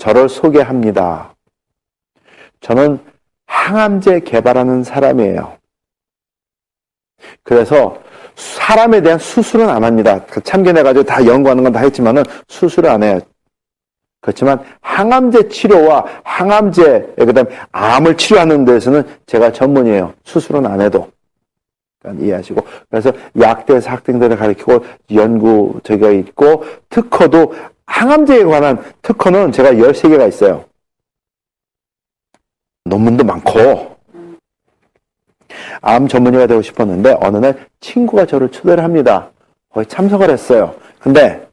저를 소개합니다. 저는 항암제 개발하는 사람이에요. 그래서 사람에 대한 수술은 안 합니다. 참견해가지고 다 연구하는 건 다 했지만은 수술을 안 해요. 그렇지만 항암제 치료와 항암제, 그다음에 암을 치료하는 데서는 제가 전문이에요. 수술은 안 해도. 그러니까 이해하시고. 그래서 약대에서 학생들을 가르치고 연구 저기가 있고, 특허도 항암제에 관한 특허는 제가 13개가 있어요. 논문도 많고. 암 전문의가 되고 싶었는데 어느 날 친구가 저를 초대를 합니다. 거기 참석을 했어요. 근데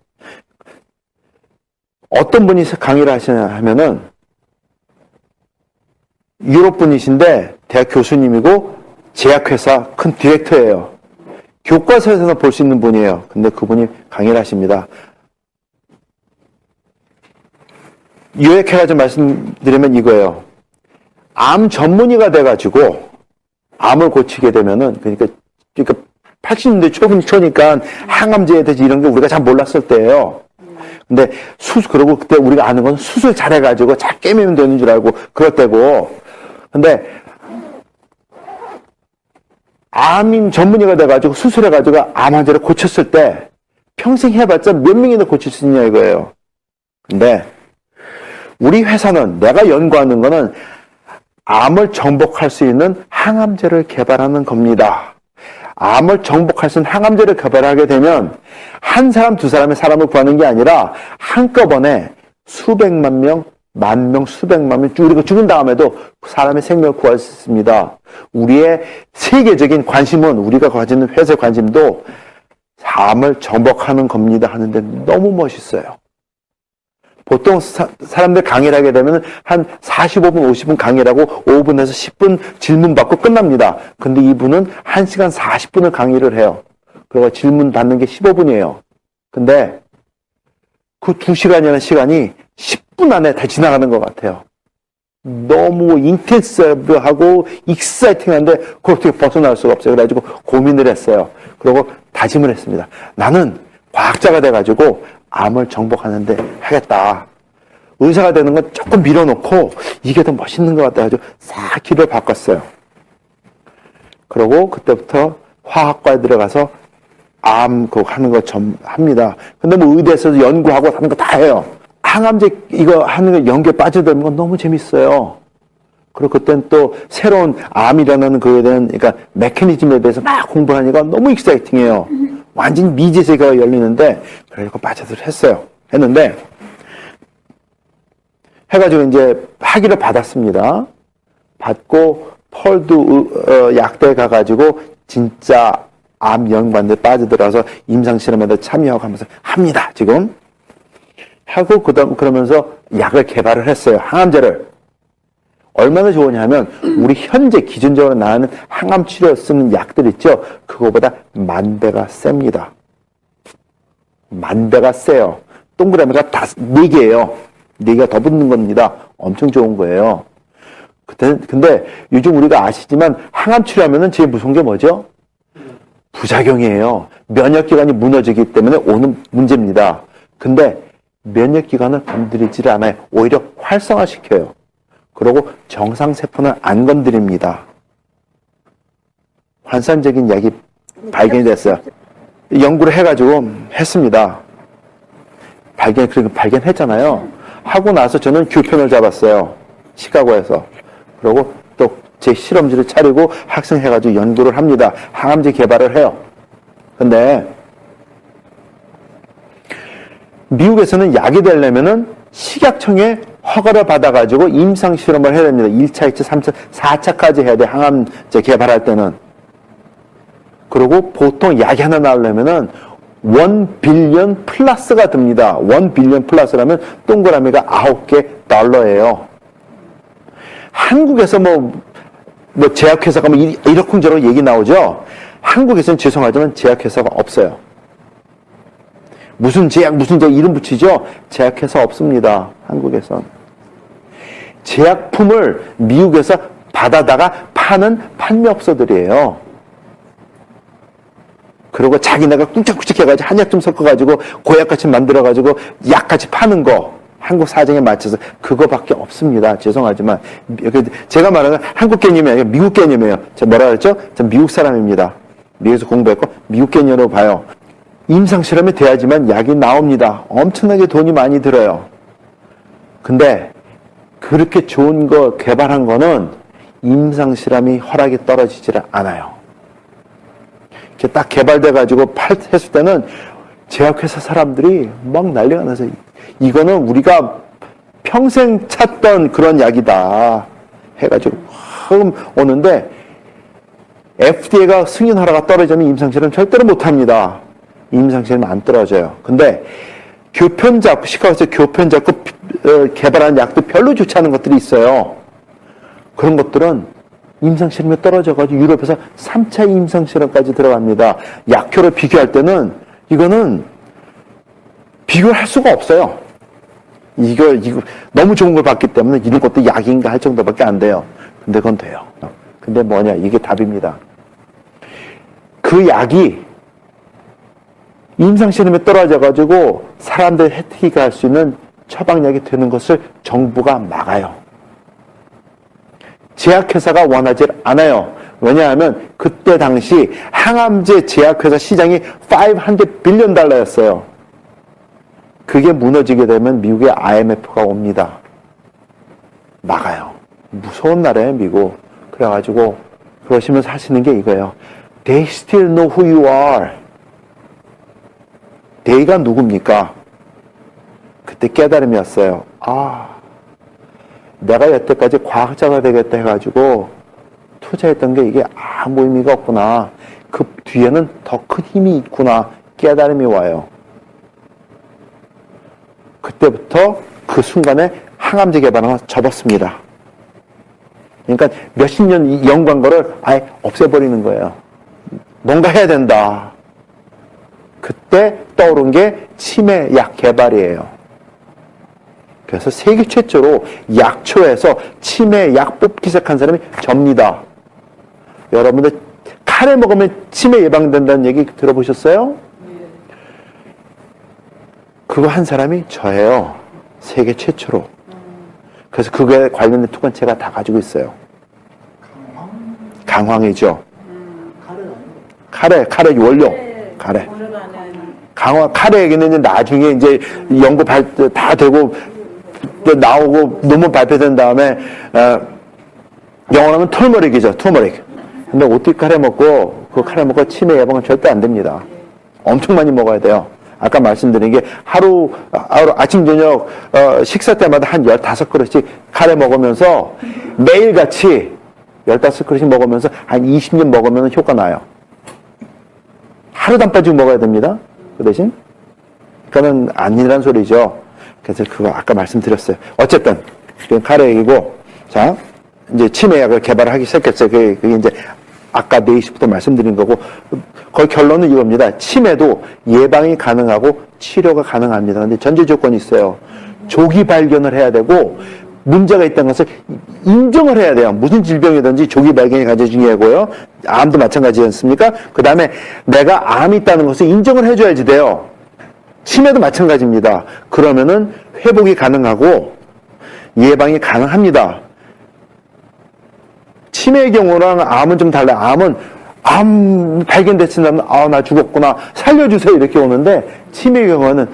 어떤 분이 강의를 하시냐 하면은 유럽 분이신데 대학 교수님이고 제약회사 큰 디렉터예요. 교과서에서는 볼 수 있는 분이에요. 근데 그분이 강의를 하십니다. 요약해가지고 말씀드리면 이거예요. 암 전문의가 돼가지고 암을 고치게 되면은, 그러니까 80년대 초니까 항암제에 대해서 이런 게 우리가 잘 몰랐을 때예요. 근데 그러고 그때 우리가 아는 건 수술 잘해가지고 잘 깨매면 되는 줄 알고 그럴 때고. 근데 암인 전문의가 돼가지고 수술해가지고 암 환자를 고쳤을 때 평생 해봤자 몇 명이나 고칠 수 있냐 이거예요. 근데 우리 회사는, 내가 연구하는 거는 암을 정복할 수 있는 항암제를 개발하는 겁니다. 암을 정복할 수 있는 항암제를 개발하게 되면 한 사람, 두 사람의 사람을 구하는 게 아니라 한꺼번에 수백만 명, 만 명, 수백만 명, 우리가 죽은 다음에도 사람의 생명을 구할 수 있습니다. 우리의 세계적인 관심은, 우리가 가지는 회사의 관심도 암을 정복하는 겁니다 하는데 너무 멋있어요. 보통 사람들 강의를 하게 되면 한 45분, 50분 강의를 하고 5분에서 10분 질문 받고 끝납니다. 근데 이분은 1시간 40분을 강의를 해요. 그리고 질문 받는 게 15분이에요. 근데 그 2시간이라는 시간이 10분 안에 다 지나가는 것 같아요. 너무 인텐시브하고 익사이팅한데 그걸 어떻게 벗어날 수가 없어요. 그래가지고 고민을 했어요. 그리고 다짐을 했습니다. 나는 과학자가 돼가지고 암을 정복하는데 하겠다. 의사가 되는 건 조금 밀어놓고 이게 더 멋있는 것 같아가지고 싹 길을 바꿨어요. 그러고 그때부터 화학과에 들어가서 암 그거 하는 거 합니다. 근데 뭐 의대에서도 연구하고 하는 거 다 해요. 항암제 이거 하는 거 연구에 빠져들면 건 너무 재밌어요. 그리고 그때는 또 새로운 암이라는 그거에 대한, 그러니까 메커니즘에 대해서 막 공부하니까 너무 익사이팅해요. 완전히 미지 세계가 열리는데, 그래서 빠져들 했는데, 해가지고 이제 학위를 받았습니다. 받고, 펄드 약대에 가가지고, 진짜 암 연구반대 빠져들어서 임상실험에도 참여하고 하면서 합니다, 지금. 하고, 그러면서 약을 개발을 했어요, 항암제를. 얼마나 좋으냐 하면 우리 현재 기준적으로 나오는 항암 치료에 쓰는 약들 있죠? 그거보다 10,000배가 셉니다. 10,000배가 세요. 동그라미가 4개예요. 4개가 더 붙는 겁니다. 엄청 좋은 거예요. 근데 요즘 우리가 아시지만 항암 치료하면은 제일 무서운 게 뭐죠? 부작용이에요. 면역기관이 무너지기 때문에 오는 문제입니다. 근데 면역기관을 건드리지를 않아요. 오히려 활성화시켜요. 그리고 정상세포는 안 건드립니다. 환상적인 약이 발견이 됐어요. 연구를 해가지고 했습니다. 발견했잖아요. 하고 나서 저는 교편을 잡았어요. 시카고에서. 그리고 또 제 실험실을 차리고 학생 해가지고 연구를 합니다. 항암제 개발을 해요. 근데 미국에서는 약이 되려면은 식약청에 허가를 받아가지고 임상실험을 해야 됩니다. 1차, 2차, 3차, 4차까지 해야 돼. 항암제 개발할 때는. 그리고 보통 약이 하나 나오려면은 1빌리언 플러스가 듭니다. 1빌리언 플러스라면 동그라미가 9개 달러예요. 한국에서 뭐 제약회사가 뭐 이러쿵저러쿵 얘기 나오죠? 한국에서는 죄송하지만 제약회사가 없어요. 무슨 제약 이름 붙이죠? 제약회사 없습니다. 한국에선. 제약품을 미국에서 받아다가 파는 판매업소들이에요. 그리고 자기네가 꾹짝꾹짝 해가지고 한약 좀 섞어가지고 고약같이 만들어가지고 약같이 파는 거 한국 사정에 맞춰서 그거밖에 없습니다. 죄송하지만 제가 말하는 한국 개념이 아니라 미국 개념이에요. 제가 뭐라 그랬죠? 전 미국 사람입니다. 미국에서 공부했고 미국 개념으로 봐요. 임상실험이 돼야지만 약이 나옵니다. 엄청나게 돈이 많이 들어요. 근데 그렇게 좋은 거 개발한 거는 임상실험이 허락이 떨어지질 않아요. 이렇게 딱 개발돼가지고 했을 때는 제약회사 사람들이 막 난리가 나서 이거는 우리가 평생 찾던 그런 약이다 해가지고 오는데 FDA가 승인 허락가 떨어지면 임상실험 절대로 못합니다. 임상실험 안 떨어져요. 근데 교편작, 시카고에서 교편작고 개발한 약도 별로 좋지 않은 것들이 있어요. 그런 것들은 임상실험이 떨어져가지고 유럽에서 3차 임상실험까지 들어갑니다. 약효를 비교할 때는 이거는 비교를 할 수가 없어요. 이거 너무 좋은 걸 봤기 때문에 이런 것도 약인가 할 정도밖에 안 돼요. 근데 그건 돼요. 근데 뭐냐? 이게 답입니다. 그 약이 임상실험에 떨어져가지고 사람들 혜택이 갈 수 있는 처방약이 되는 것을 정부가 막아요. 제약회사가 원하지 않아요. 왜냐하면 그때 당시 항암제 제약회사 시장이 $500 빌리언 였어요. 그게 무너지게 되면 미국의 IMF가 옵니다. 막아요. 무서운 나라예요, 미국. 그래가지고 그러시면서 하시는 게 이거예요. They still know who you are. they가 누굽니까? 그때 깨달음이 왔어요. 내가 여태까지 과학자가 되겠다 해가지고 투자했던 게 이게 아무 의미가 없구나. 그 뒤에는 더 큰 힘이 있구나. 깨달음이 와요. 그때부터 그 순간에 항암제 개발을 접었습니다. 그러니까 몇십 년 연구한 거를 아예 없애버리는 거예요. 뭔가 해야 된다. 그때 떠오른 게 치매약 개발이에요. 그래서 세계 최초로 약초에서 치매약 뽑기 시작한 사람이 접니다. 여러분들 카레 먹으면 치매 예방된다는 얘기 들어보셨어요? 그거 한 사람이 저예요. 세계 최초로. 그래서 그거에 관련된 투건 제가 다 가지고 있어요. 강황이죠. 카레 원료. 카레. 카레 얘기는 이제 나중에 이제 연구 다 되고 또 나오고 논문 발표된 다음에 영어로 하면 털머릭이죠. 터머릭. 근데 어떻게 카레 먹고 그 카레 먹고 치매 예방은 절대 안 됩니다. 엄청 많이 먹어야 돼요. 아까 말씀드린 게 하루 아침 저녁 식사 때마다 한 15그릇씩 카레 먹으면서 매일같이 15그릇씩 먹으면서 한 20년 먹으면 효과 나요. 하루도 안 빠지고 먹어야 됩니다. 그 대신 그거는 아니란 소리죠. 그래서 그거 아까 말씀드렸어요. 어쨌든 그건 카레 얘기고, 자 이제 치매약을 개발하기 시작했어요. 그게 이제 아까 4시부터 말씀드린 거고, 거의 결론은 이겁니다. 치매도 예방이 가능하고 치료가 가능합니다. 근데 전제 조건이 있어요. 조기 발견을 해야 되고 문제가 있다는 것을 인정을 해야 돼요. 무슨 질병이든지 조기 발견이 가장 중요하고요. 암도 마찬가지지 않습니까? 그 다음에 내가 암이 있다는 것을 인정을 해줘야지 돼요. 치매도 마찬가지입니다. 그러면은 회복이 가능하고 예방이 가능합니다. 치매의 경우랑 암은 좀 달라요. 암은 암 발견됐으면 나 죽었구나 살려주세요 이렇게 오는데, 치매의 경우는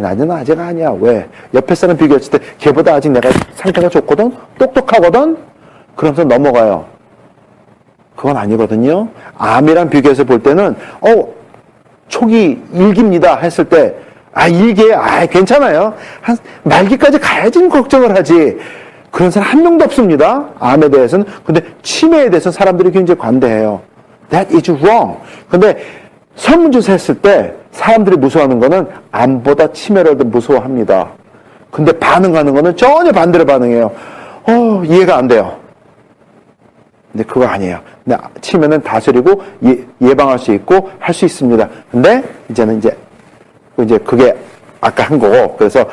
나는 아직 아니야. 왜? 옆에 사람 비교했을 때 걔보다 아직 내가 상태가 좋거든, 똑똑하거든, 그러면서 넘어가요. 그건 아니거든요. 암이랑 비교해서 볼 때는 초기 일기입니다 했을 때 일기에 괜찮아요. 한 말기까지 가야지 걱정을 하지. 그런 사람 한 명도 없습니다. 암에 대해서는. 근데 치매에 대해서 사람들이 굉장히 관대해요. That is wrong. 근데 설문조사 했을 때 사람들이 무서워하는 거는 암보다 치매를 더 무서워합니다. 근데 반응하는 거는 전혀 반대로 반응해요. 이해가 안 돼요. 근데 그거 아니에요. 근데 치매는 다스리고 예방할 수 있고 할 수 있습니다. 근데 이제는 이제 그게 아까 한 거고, 그래서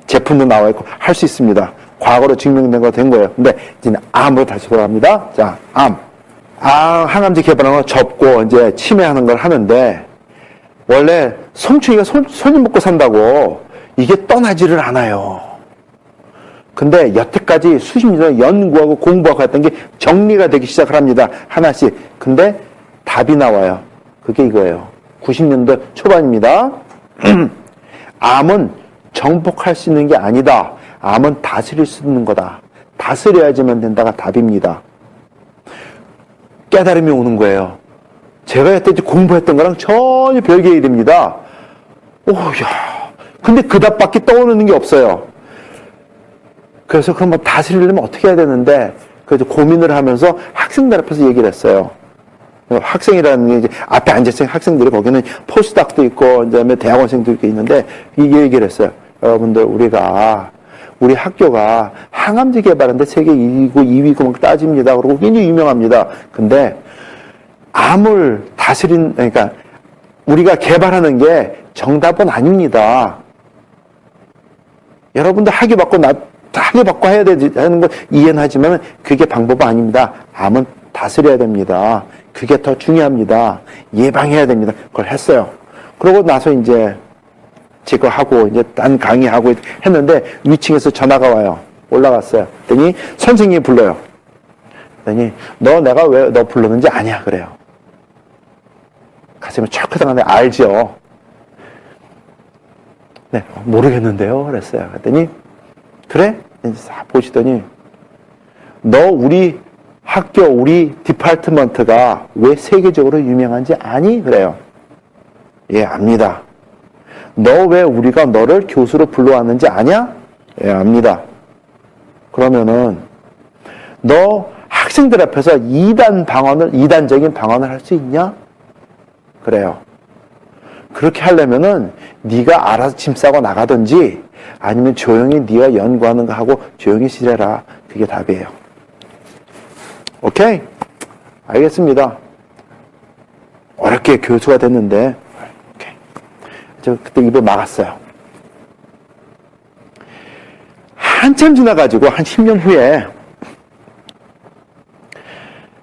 제품도 나와 있고 할 수 있습니다. 과거로 증명된 거 된 거예요. 근데 이제 암으로 다시 돌아갑니다. 자, 항암제 개발하는 거 접고 이제 치매하는 걸 하는데, 원래 송충이가 손님 먹고 산다고 이게 떠나지를 않아요. 근데 여태까지 수십 년 연구하고 공부하고 했던 게 정리가 되기 시작을 합니다. 하나씩. 근데 답이 나와요. 그게 이거예요. 90년대 초반입니다. 암은 정복할 수 있는 게 아니다. 암은 다스릴 수 있는 거다. 다스려야지만 된다가 답입니다. 깨달음이 오는 거예요. 제가 여태까지 공부했던 거랑 전혀 별개의 일입니다. 오야. 근데 그 답밖에 떠오르는 게 없어요. 그래서 그럼 뭐 다스리려면 어떻게 해야 되는데, 그래서 고민을 하면서 학생들 앞에서 얘기를 했어요. 학생이라는 게 이제 앞에 앉아있는 학생들이 거기는 포스닥도 있고, 그다음에 대학원생도 있는데, 이게 얘기를 했어요. 여러분들, 우리 학교가 항암제 개발하는데 세계 1위고 2위고 막 따집니다. 그리고 굉장히 유명합니다. 근데 암을 그러니까 우리가 개발하는 게 정답은 아닙니다. 여러분들 학위 받고 해야 되는 건 이해는 하지만 그게 방법은 아닙니다. 암은 다스려야 됩니다. 그게 더 중요합니다. 예방해야 됩니다. 그걸 했어요. 그러고 나서 이제 제거 하고 이제 딴 강의하고 했는데 위층에서 전화가 와요. 올라갔어요. 그랬더니 선생님이 불러요. 그랬더니 내가 왜 너 불렀는지 아냐 그래요. 가슴이 철컥하는데 알죠. 네, 모르겠는데요. 그랬어요. 그랬더니 그래? 보시더니 우리 학교 우리 디파트먼트가 왜 세계적으로 유명한지 아니? 그래요. 예, 압니다. 너 왜 우리가 너를 교수로 불러왔는지 아냐? 예, 압니다. 그러면은 너 학생들 앞에서 이단적인 방언을 할 수 있냐? 그래요. 그렇게 하려면은 네가 알아서 짐 싸고 나가든지 아니면 조용히 네가 연구하는 거 하고 조용히 지내라. 그게 답이에요. 오케이? 알겠습니다. 어렵게 교수가 됐는데 오케이. 저 그때 입을 막았어요. 한참 지나가지고 한 10년 후에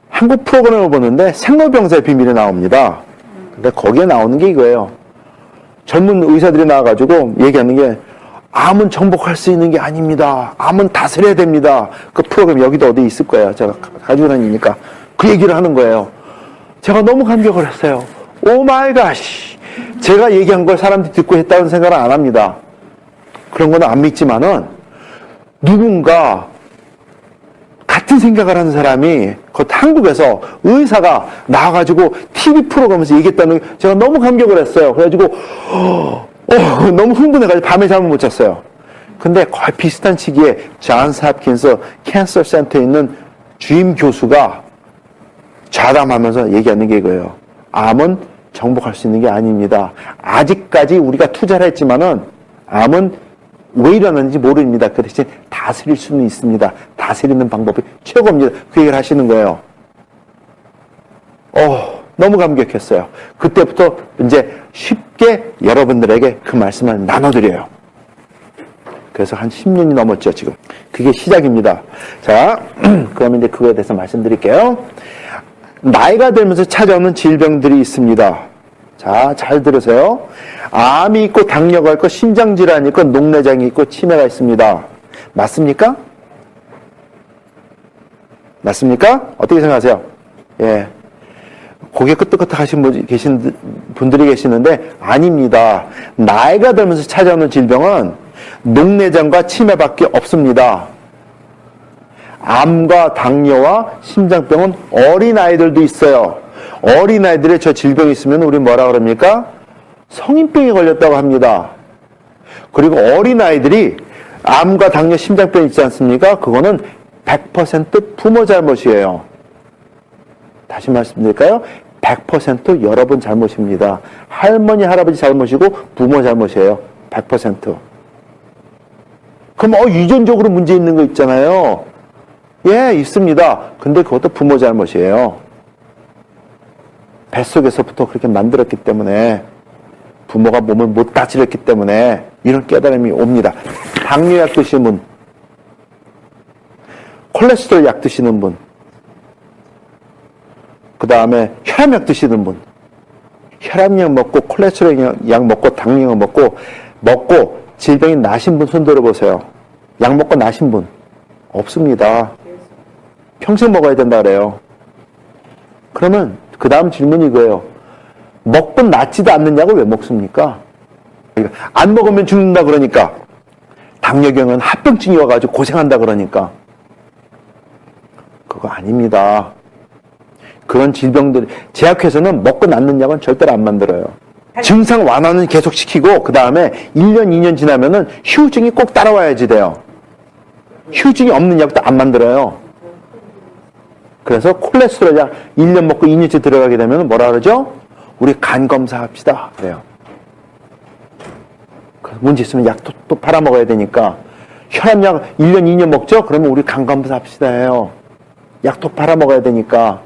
한국 프로그램을 보는데 생로병사의 비밀이 나옵니다. 근데 거기에 나오는 게 이거예요. 젊은 의사들이 나와가지고 얘기하는 게 암은 정복할 수 있는 게 아닙니다. 암은 다스려야 됩니다. 그 프로그램 여기도 어디 있을 거예요. 제가 가지고 다니니까 그 얘기를 하는 거예요. 제가 너무 감격을 했어요. 오 마이 갓. 제가 얘기한 걸 사람들이 듣고 했다는 생각은 안 합니다. 그런 거는 안 믿지만은 누군가 같은 생각을 하는 사람이 한국에서 의사가 나와가지고 TV 프로그램에서 얘기했다는 게 제가 너무 감격을 했어요. 그래가지고 너무 흥분해가지고 밤에 잠을 못 잤어요. 근데 거의 비슷한 시기에 존스 홉킨스 캔서 센터에 있는 주임 교수가 좌담하면서 얘기하는 게 이거예요. 암은 정복할 수 있는 게 아닙니다. 아직까지 우리가 투자를 했지만은 암은 왜 일어나는지 모릅니다. 그 대신 다스릴 수는 있습니다. 다스리는 방법이 최고입니다. 그 얘기를 하시는 거예요. 너무 감격했어요. 그때부터 이제 쉽게 여러분들에게 그 말씀을 나눠드려요. 그래서 한 10년이 넘었죠, 지금. 그게 시작입니다. 자, 그러면 이제 그거에 대해서 말씀드릴게요. 나이가 들면서 찾아오는 질병들이 있습니다. 자, 잘 들으세요. 암이 있고 당뇨가 있고 심장질환이 있고 녹내장이 있고 치매가 있습니다. 맞습니까? 맞습니까? 어떻게 생각하세요? 예. 고개 끄덕끄덕 하신 분들이 계시는데 아닙니다. 나이가 들면서 찾아오는 질병은 녹내장과 치매밖에 없습니다. 암과 당뇨와 심장병은 어린아이들도 있어요. 어린아이들의 저 질병이 있으면 우리 뭐라 그럽니까? 성인병이 걸렸다고 합니다. 그리고 어린아이들이 암과 당뇨, 심장병 있지 않습니까? 그거는 100% 부모 잘못이에요. 다시 말씀드릴까요? 100% 여러분 잘못입니다. 할머니, 할아버지 잘못이고 부모 잘못이에요. 100%. 그럼 유전적으로 문제 있는 거 있잖아요. 예, 있습니다. 근데 그것도 부모 잘못이에요. 뱃속에서부터 그렇게 만들었기 때문에 부모가 몸을 못 다스렸기 때문에 이런 깨달음이 옵니다. 당뇨약 드시는 분, 콜레스테롤 약 드시는 분, 그 다음에 혈압약 드시는 분, 혈압약 먹고 콜레스테롤 약 먹고 당뇨약 먹고 질병이 나신 분 손 들어보세요. 약 먹고 나신 분. 없습니다. 평생 먹어야 된다 그래요. 그러면 그 다음 질문이 이거예요. 먹고 낫지도 않는 약을 왜 먹습니까? 안 먹으면 죽는다 그러니까. 당뇨경은 합병증이 와가지고 고생한다 그러니까. 그거 아닙니다. 그런 질병들, 제약회사는 먹고 낫는 약은 절대로 안 만들어요. 증상 완화는 계속 시키고 그 다음에 1년, 2년 지나면은 후유증이 꼭 따라와야지 돼요. 후유증이 없는 약도 안 만들어요. 그래서 콜레스테롤 약 1년 먹고 2년째 들어가게 되면 뭐라 그러죠? 우리 간 검사합시다. 그래요. 문제 있으면 약 또 팔아먹어야 되니까 혈압약 1년, 2년 먹죠? 그러면 우리 간 검사합시다 해요. 약 또 팔아먹어야 되니까.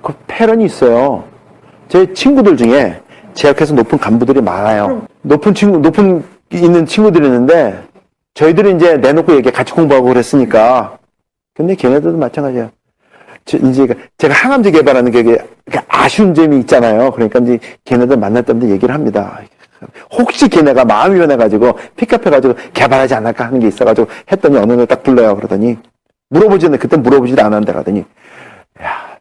그 패런이 있어요. 제 친구들 중에 제약회사 높은 간부들이 많아요. 높은 있는 친구들이 있는데 저희들이 이제 내놓고 얘기 같이 공부하고 그랬으니까. 근데 걔네들도 마찬가지예요. 이제 제가 항암제 개발하는 게 아쉬운 점이 있잖아요. 그러니까 이제 걔네들 만날 때마다 얘기를 합니다. 혹시 걔네가 마음이 변해가지고 픽업해가지고 개발하지 않을까 하는 게 있어가지고 했더니 어느 날 딱 불러요. 그러더니 그때 물어보지도 않았는데 가더니 야,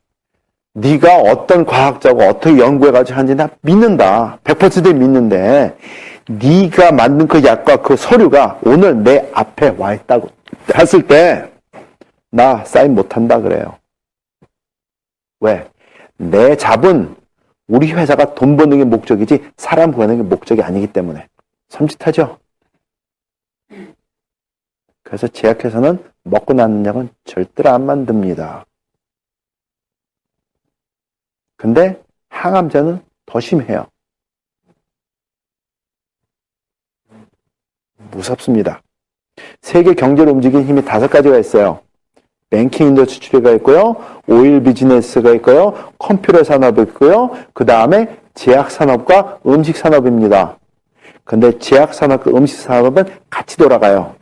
네가 어떤 과학자고 어떻게 연구해가지고 하는지 나 믿는다. 100% 믿는데 네가 만든 그 약과 그 서류가 오늘 내 앞에 와 있다고 했을 때 나 사인 못한다 그래요. 왜? 내 잡은 우리 회사가 돈 버는 게 목적이지 사람 구하는 게 목적이 아니기 때문에. 섬찟하죠? 그래서 제약회사는 먹고 나는 약은 절대로 안 만듭니다. 근데 항암제는 더 심해요. 무섭습니다. 세계 경제를 움직이는 힘이 5가지가 있어요. 뱅킹 인더스트리가 있고요. 오일 비즈니스가 있고요. 컴퓨터 산업이 있고요. 그 다음에 제약 산업과 음식 산업입니다. 근데 제약 산업과 음식 산업은 같이 돌아가요.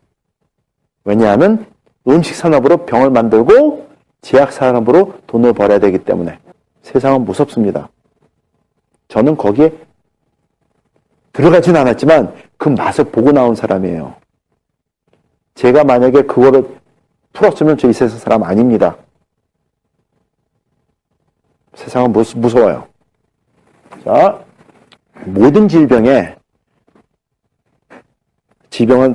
왜냐하면 음식 산업으로 병을 만들고 제약 산업으로 돈을 벌어야 되기 때문에. 세상은 무섭습니다. 저는 거기에 들어가진 않았지만 그 맛을 보고 나온 사람이에요. 제가 만약에 그거를 풀었으면 저 이 세상 사람 아닙니다. 세상은 무서워요. 자, 모든 질병을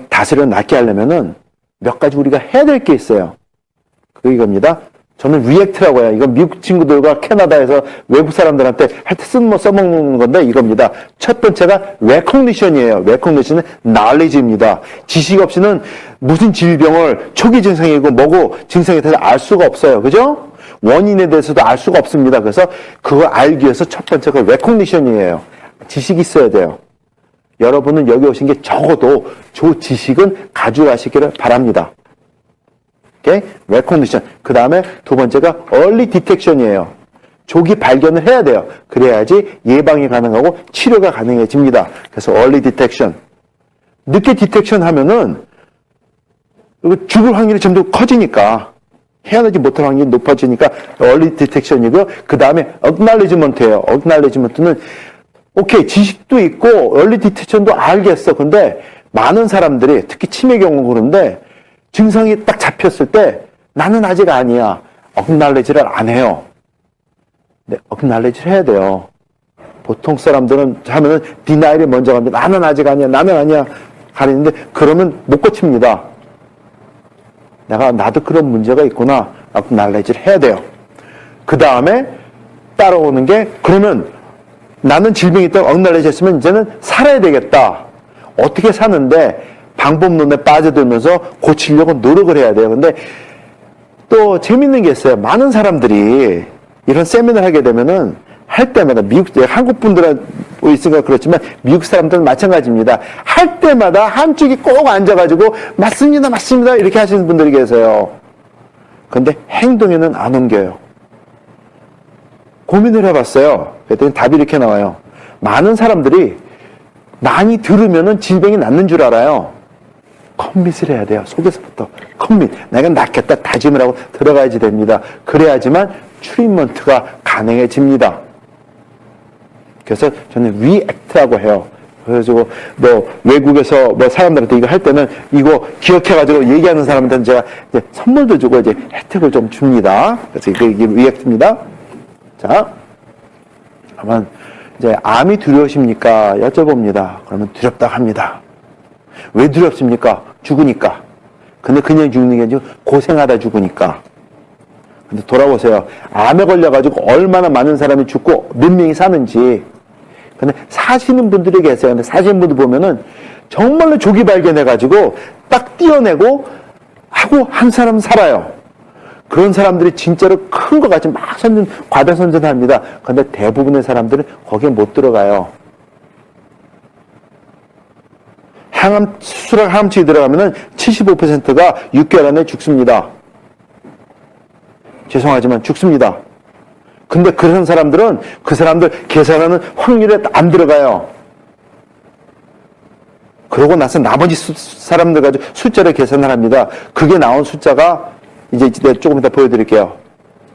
다스려 낫게 하려면은 몇 가지 우리가 해야 될 게 있어요. 그게 이겁니다. 저는 리액트라고 해요. 이건 미국 친구들과 캐나다에서 외국 사람들한테 할 때 써먹는 건데 이겁니다. 첫 번째가 recognition이에요. recognition은 knowledge입니다. 지식 없이는 무슨 질병을 초기 증상이고 뭐고 증상에 대해서 알 수가 없어요. 그죠? 원인에 대해서도 알 수가 없습니다. 그래서 그걸 알기 위해서 첫 번째가 recognition이에요. 지식이 있어야 돼요. 여러분은 여기 오신 게 적어도 저 지식은 가져가시기를 바랍니다. 오케이? recognition. 그 다음에 두 번째가 early detection이에요. 조기 발견을 해야 돼요. 그래야지 예방이 가능하고 치료가 가능해집니다. 그래서 early detection. 늦게 디텍션 하면은 죽을 확률이 점점 커지니까 헤어나지 못할 확률이 높아지니까 early detection이고 그 다음에 acknowledgement예요. acknowledgement는 오케이 지식도 있고 early detection도 알겠어. 근데 많은 사람들이 특히 치매 경우 그런데 증상이 딱 잡혔을 때 나는 아직 아니야. acknowledge를 안 해요. 네, acknowledge를 해야 돼요. 보통 사람들은 하면은 denial이 먼저 갑니다. 나는 아직 아니야. 나는 아니야. 가리는데 그러면 못 고칩니다. 나도 그런 문제가 있구나. acknowledge를 해야 돼요. 그 다음에 따라오는 게 그러면 나는 질병이 있다고 acknowledge 했으면 이제는 살아야 되겠다. 어떻게 사는데 방법론에 빠져들면서 고치려고 노력을 해야 돼요. 근데 또 재밌는 게 있어요. 많은 사람들이 이런 세미나를 하게 되면은 할 때마다 한국 분들은 있으니까 그렇지만 미국 사람들은 마찬가지입니다. 할 때마다 한쪽이 꼭 앉아가지고 맞습니다, 맞습니다 이렇게 하시는 분들이 계세요. 근데 행동에는 안 옮겨요. 고민을 해봤어요. 그랬더니 답이 이렇게 나와요. 많은 사람들이 많이 들으면은 질병이 낫는 줄 알아요. 커밋을 해야 돼요. 속에서부터 커밋. 내가 낫겠다 다짐을 하고 들어가야지 됩니다. 그래야지만 트리트먼트가 가능해집니다. 그래서 저는 리액트라고 해요. 그래가지고 뭐 외국에서 뭐 사람들한테 이거 할 때는 이거 기억해가지고 얘기하는 사람한테는 제가 이제 선물도 주고 이제 혜택을 좀 줍니다. 그래서 이게 리액트입니다. 자, 그러면 이제 암이 두려우십니까? 여쭤봅니다. 그러면 두렵다고 합니다. 왜 두렵습니까? 죽으니까. 근데 그냥 죽는 게 아니고 고생하다 죽으니까. 근데 돌아보세요. 암에 걸려가지고 얼마나 많은 사람이 죽고 몇 명이 사는지. 근데 사시는 분들이 계세요. 근데 사시는 분들 보면은 정말로 조기 발견해가지고 딱 띄어내고 하고 한 사람 살아요. 그런 사람들이 진짜로 큰 것 같이 막 과다선전합니다. 근데 대부분의 사람들은 거기에 못 들어가요. 수술하고 항암치료 들어가면은 75%가 6개월 안에 죽습니다. 죄송하지만 죽습니다. 근데 그런 사람들은 그 사람들 계산하는 확률에 안 들어가요. 그러고 나서 나머지 사람들 가지고 숫자를 계산을 합니다. 그게 나온 숫자가 이제 조금 이따 보여드릴게요.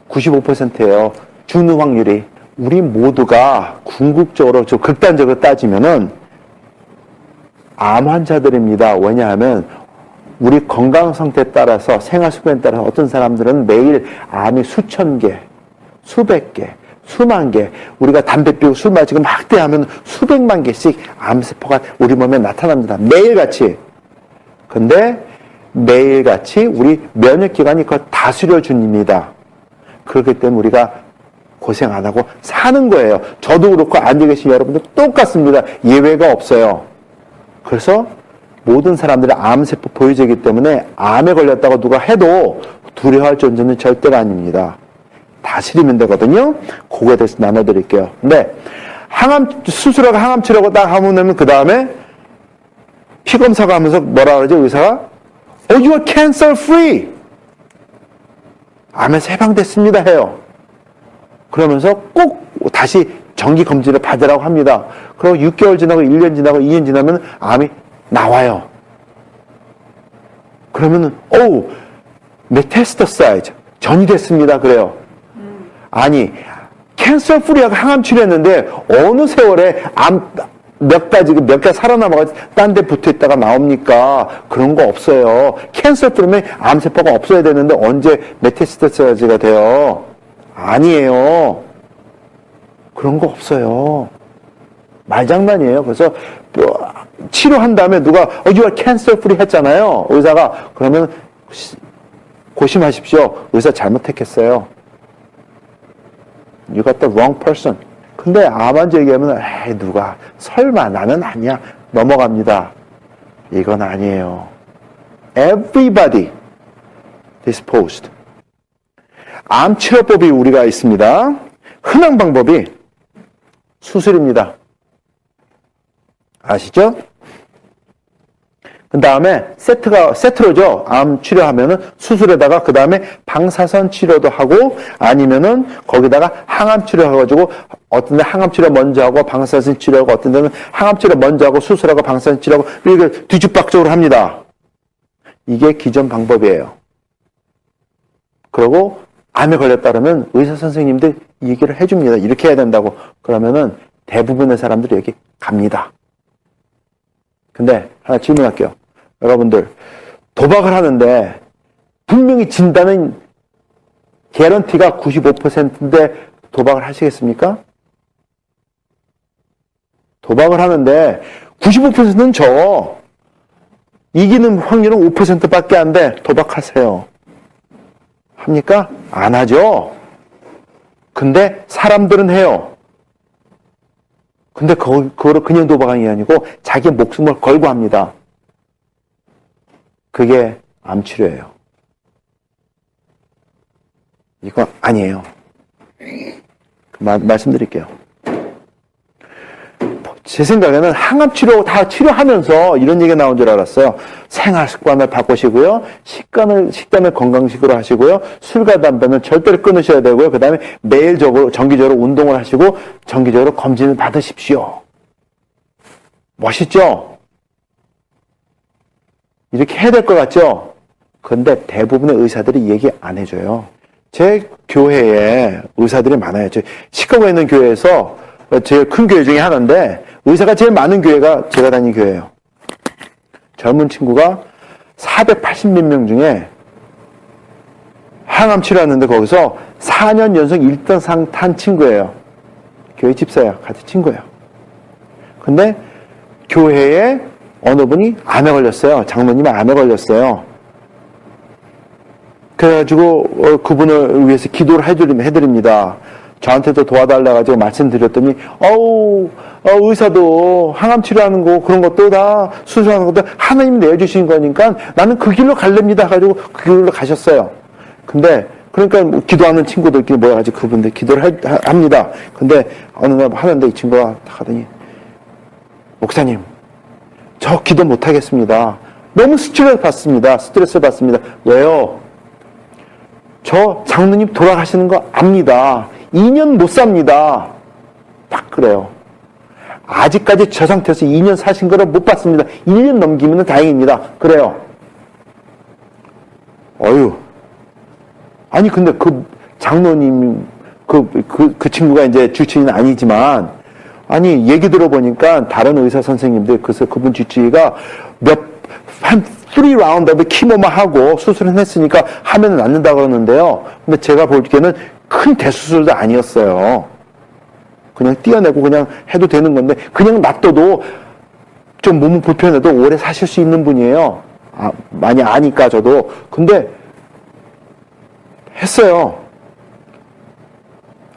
95%예요. 죽는 확률이. 우리 모두가 궁극적으로 좀 극단적으로 따지면은 암 환자들입니다. 왜냐하면 우리 건강 상태에 따라서 생활 습관에 따라서 어떤 사람들은 매일 암이 수천 개, 수백 개, 수만 개, 우리가 담배 피우고 술 마시고 막대하면 수백만 개씩 암세포가 우리 몸에 나타납니다. 매일같이. 근데 매일같이 우리 면역기관이 그걸 다스려줍니다. 그렇기 때문에 우리가 고생 안 하고 사는 거예요. 저도 그렇고 앉아 계신 여러분도 똑같습니다. 예외가 없어요. 그래서 모든 사람들이 암세포 보유제이기 때문에 암에 걸렸다고 누가 해도 두려워할 존재는 절대가 아닙니다. 다스리면 되거든요. 그거에 대해서 나눠드릴게요. 근데 수술하고 항암치료하고 딱 하고 나면 그 다음에 피검사가 하면서 뭐라 그러죠? 의사가 you are cancer free. 암에서 해방됐습니다 해요. 그러면서 꼭 다시 정기 검진을 받으라고 합니다. 그리고 6개월 지나고 1년 지나고 2년 지나면 암이 나와요. 그러면은 메타스타사이즈 전이됐습니다 그래요. 아니 캔서 프리하고 항암 치료했는데 어느 세월에 암 몇 가지 살아남아가지고 딴 데 붙어 있다가 나옵니까? 그런 거 없어요. 캔서 프리면 암세포가 없어야 되는데 언제 메타스타사이즈가 돼요? 아니에요. 그런 거 없어요. 말장난이에요. 그래서 치료한 다음에 누가 you are cancer free 했잖아요. 의사가. 그러면 고심하십시오. 의사 잘못 택했어요. You got the wrong person. 근데 암 환자 얘기하면 누가 설마 나는 아니야. 넘어갑니다. 이건 아니에요. Everybody disposed. 암 치료법이 우리가 있습니다. 흔한 방법이 수술입니다. 아시죠? 그 다음에 세트로죠. 암 치료하면은 수술에다가 그 다음에 방사선 치료도 하고 아니면은 거기다가 항암 치료해가지고 어떤 데 항암 치료 먼저 하고 방사선 치료하고 어떤 데는 항암 치료 먼저 하고 수술하고 방사선 치료하고 이렇게 뒤죽박죽으로 합니다. 이게 기존 방법이에요. 그리고 암에 걸렸다 그러면 의사 선생님들 얘기를 해줍니다. 이렇게 해야 된다고. 그러면은 대부분의 사람들이 여기 갑니다. 근데 하나 질문할게요. 여러분들 도박을 하는데 분명히 진다는 개런티가 95%인데 도박을 하시겠습니까? 도박을 하는데 95%는 저 이기는 확률은 5%밖에 안 돼. 도박하세요. 합니까? 안 하죠. 근데 사람들은 해요. 근데 그거를 그냥 도박하는 게 아니고 자기 목숨을 걸고 합니다. 그게 암치료예요. 이거 아니에요. 말씀드릴게요. 제 생각에는 항암치료 다 치료하면서 이런 얘기가 나온 줄 알았어요. 생활 습관을 바꾸시고요. 식단을 건강식으로 하시고요. 술과 담배는 절대로 끊으셔야 되고요. 그 다음에 정기적으로 운동을 하시고 정기적으로 검진을 받으십시오. 멋있죠? 이렇게 해야 될 것 같죠? 그런데 대부분의 의사들이 얘기 안 해줘요. 제 교회에 의사들이 많아요. 시카고에 있는 교회에서 제일 큰 교회 중에 하나인데 의사가 제일 많은 교회가 제가 다니는 교회예요. 젊은 친구가 480몇 명 중에 항암 치료하는데 거기서 4년 연속 1등상 탄 친구예요. 교회 집사야. 같은 친구예요. 근데 교회에 어느 분이 암에 걸렸어요. 장로님이 암에 걸렸어요. 그래가지고 그분을 위해서 기도를 해드립니다. 저한테도 도와달라 가지고 말씀드렸더니 의사도 항암 치료하는 거 그런 것도 다 수술하는 것도 하나님이 내주신 거니까 나는 그 길로 갈랍니다 가지고 그 길로 가셨어요. 근데 그러니까 뭐 기도하는 친구들끼리 모여가지고 그분들 기도를 합니다. 근데 어느 날 하는데 이 친구가 딱 하더니 목사님 저 기도 못하겠습니다. 너무 스트레스를 받습니다. 왜요? 저 장로님 돌아가시는 거 압니다. 2년 못 삽니다. 딱 그래요. 아직까지 저 상태에서 2년 사신 거를 못 봤습니다. 1년 넘기면 다행입니다. 그래요. 아니 근데 그 장로님 그 친구가 이제 주치의는 아니지만 아니 얘기 들어보니까 다른 의사 선생님들 그래서 그분 주치의가 한 3라운드 키모만 하고 수술은 했으니까 하면 낫는다 그러는데요. 근데 제가 볼 때는 큰 대수술도 아니었어요. 그냥 띄어내고 그냥 해도 되는 건데 그냥 놔둬도 좀 몸은 불편해도 오래 사실 수 있는 분이에요. 많이 아니까 저도. 근데 했어요.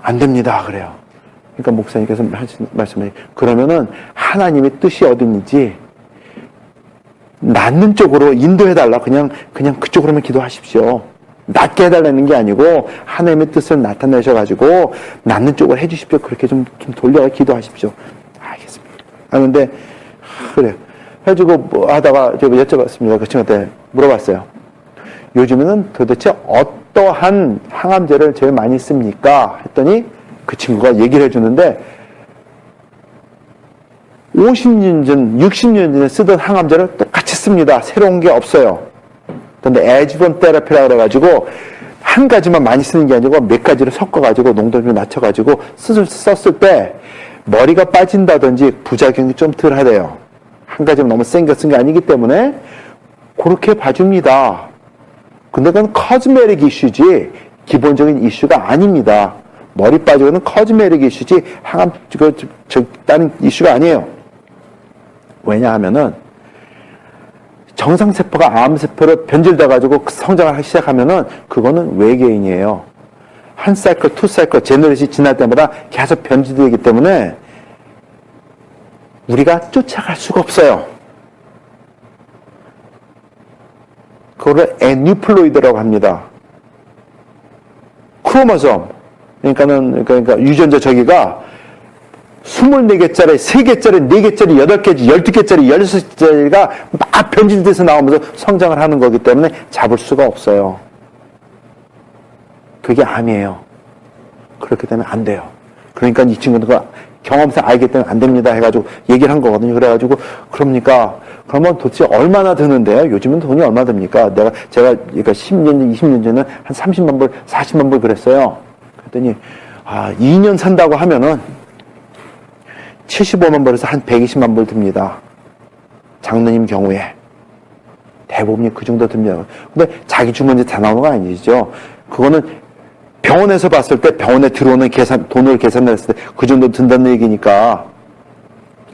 안 됩니다. 그래요. 그러니까 목사님께서 말씀해 그러면은 하나님의 뜻이 어딘지 낫는 쪽으로 인도해달라. 그냥 그쪽으로만 기도하십시오. 낫게 해달라는 게 아니고 하나님의 뜻을 나타내셔가지고 낫는 쪽으로 해주십시오. 그렇게 좀 돌려 기도하십시오. 알겠습니다. 근데 그래요. 해주고 뭐 하다가 제가 여쭤봤습니다. 그 친구한테 물어봤어요. 요즘에는 도대체 어떠한 항암제를 제일 많이 씁니까? 했더니 그 친구가 얘기를 해주는데 50년 전, 60년 전에 쓰던 항암제를 똑같이 씁니다. 새로운 게 없어요. 근데 애지번 테라피라 그래가지고 한 가지만 많이 쓰는 게 아니고 몇 가지를 섞어가지고 농도를 낮춰가지고 썼을 때 머리가 빠진다든지 부작용이 좀 덜 하대요. 한 가지만 너무 센 거 쓴 게 아니기 때문에 그렇게 봐줍니다. 근데 그건 커즈메릭 이슈지 기본적인 이슈가 아닙니다. 머리 빠지고는 커즈메릭 이슈지 항암 다른 이슈가 아니에요. 왜냐하면은 정상세포가 암세포로 변질돼가지고 성장을 하기 시작하면은 그거는 외계인이에요. 한 사이클, 투 사이클, 제너레이션이 지날 때마다 계속 변질되기 때문에 우리가 쫓아갈 수가 없어요. 그거를 에뉴플로이드라고 합니다. 크로모솜, 그러니까 유전자 저기가 24개짜리, 3개짜리, 4개짜리, 8개짜리, 12개짜리, 16개짜리가 막 변질돼서 나오면서 성장을 하는 거기 때문에 잡을 수가 없어요. 그게 암이에요. 그렇기 때문에 안 돼요. 그러니까 이 친구가 경험상 알기 때문에 안 됩니다 해가지고 얘기를 한 거거든요. 그래가지고 그러면 도대체 얼마나 드는데요? 요즘은 돈이 얼마 듭니까? 제가 그러니까 10년 전, 20년 전에는 한 30만 불, 40만 불 그랬어요. 그랬더니 2년 산다고 하면은 75만 불에서 한 120만 불 듭니다. 장로님 경우에. 대부분이 그 정도 듭니다. 근데 자기 주머니에 다 나오는 거 아니죠. 그거는 병원에서 봤을 때 병원에 들어오는 돈을 계산했을 때 그 정도 든다는 얘기니까.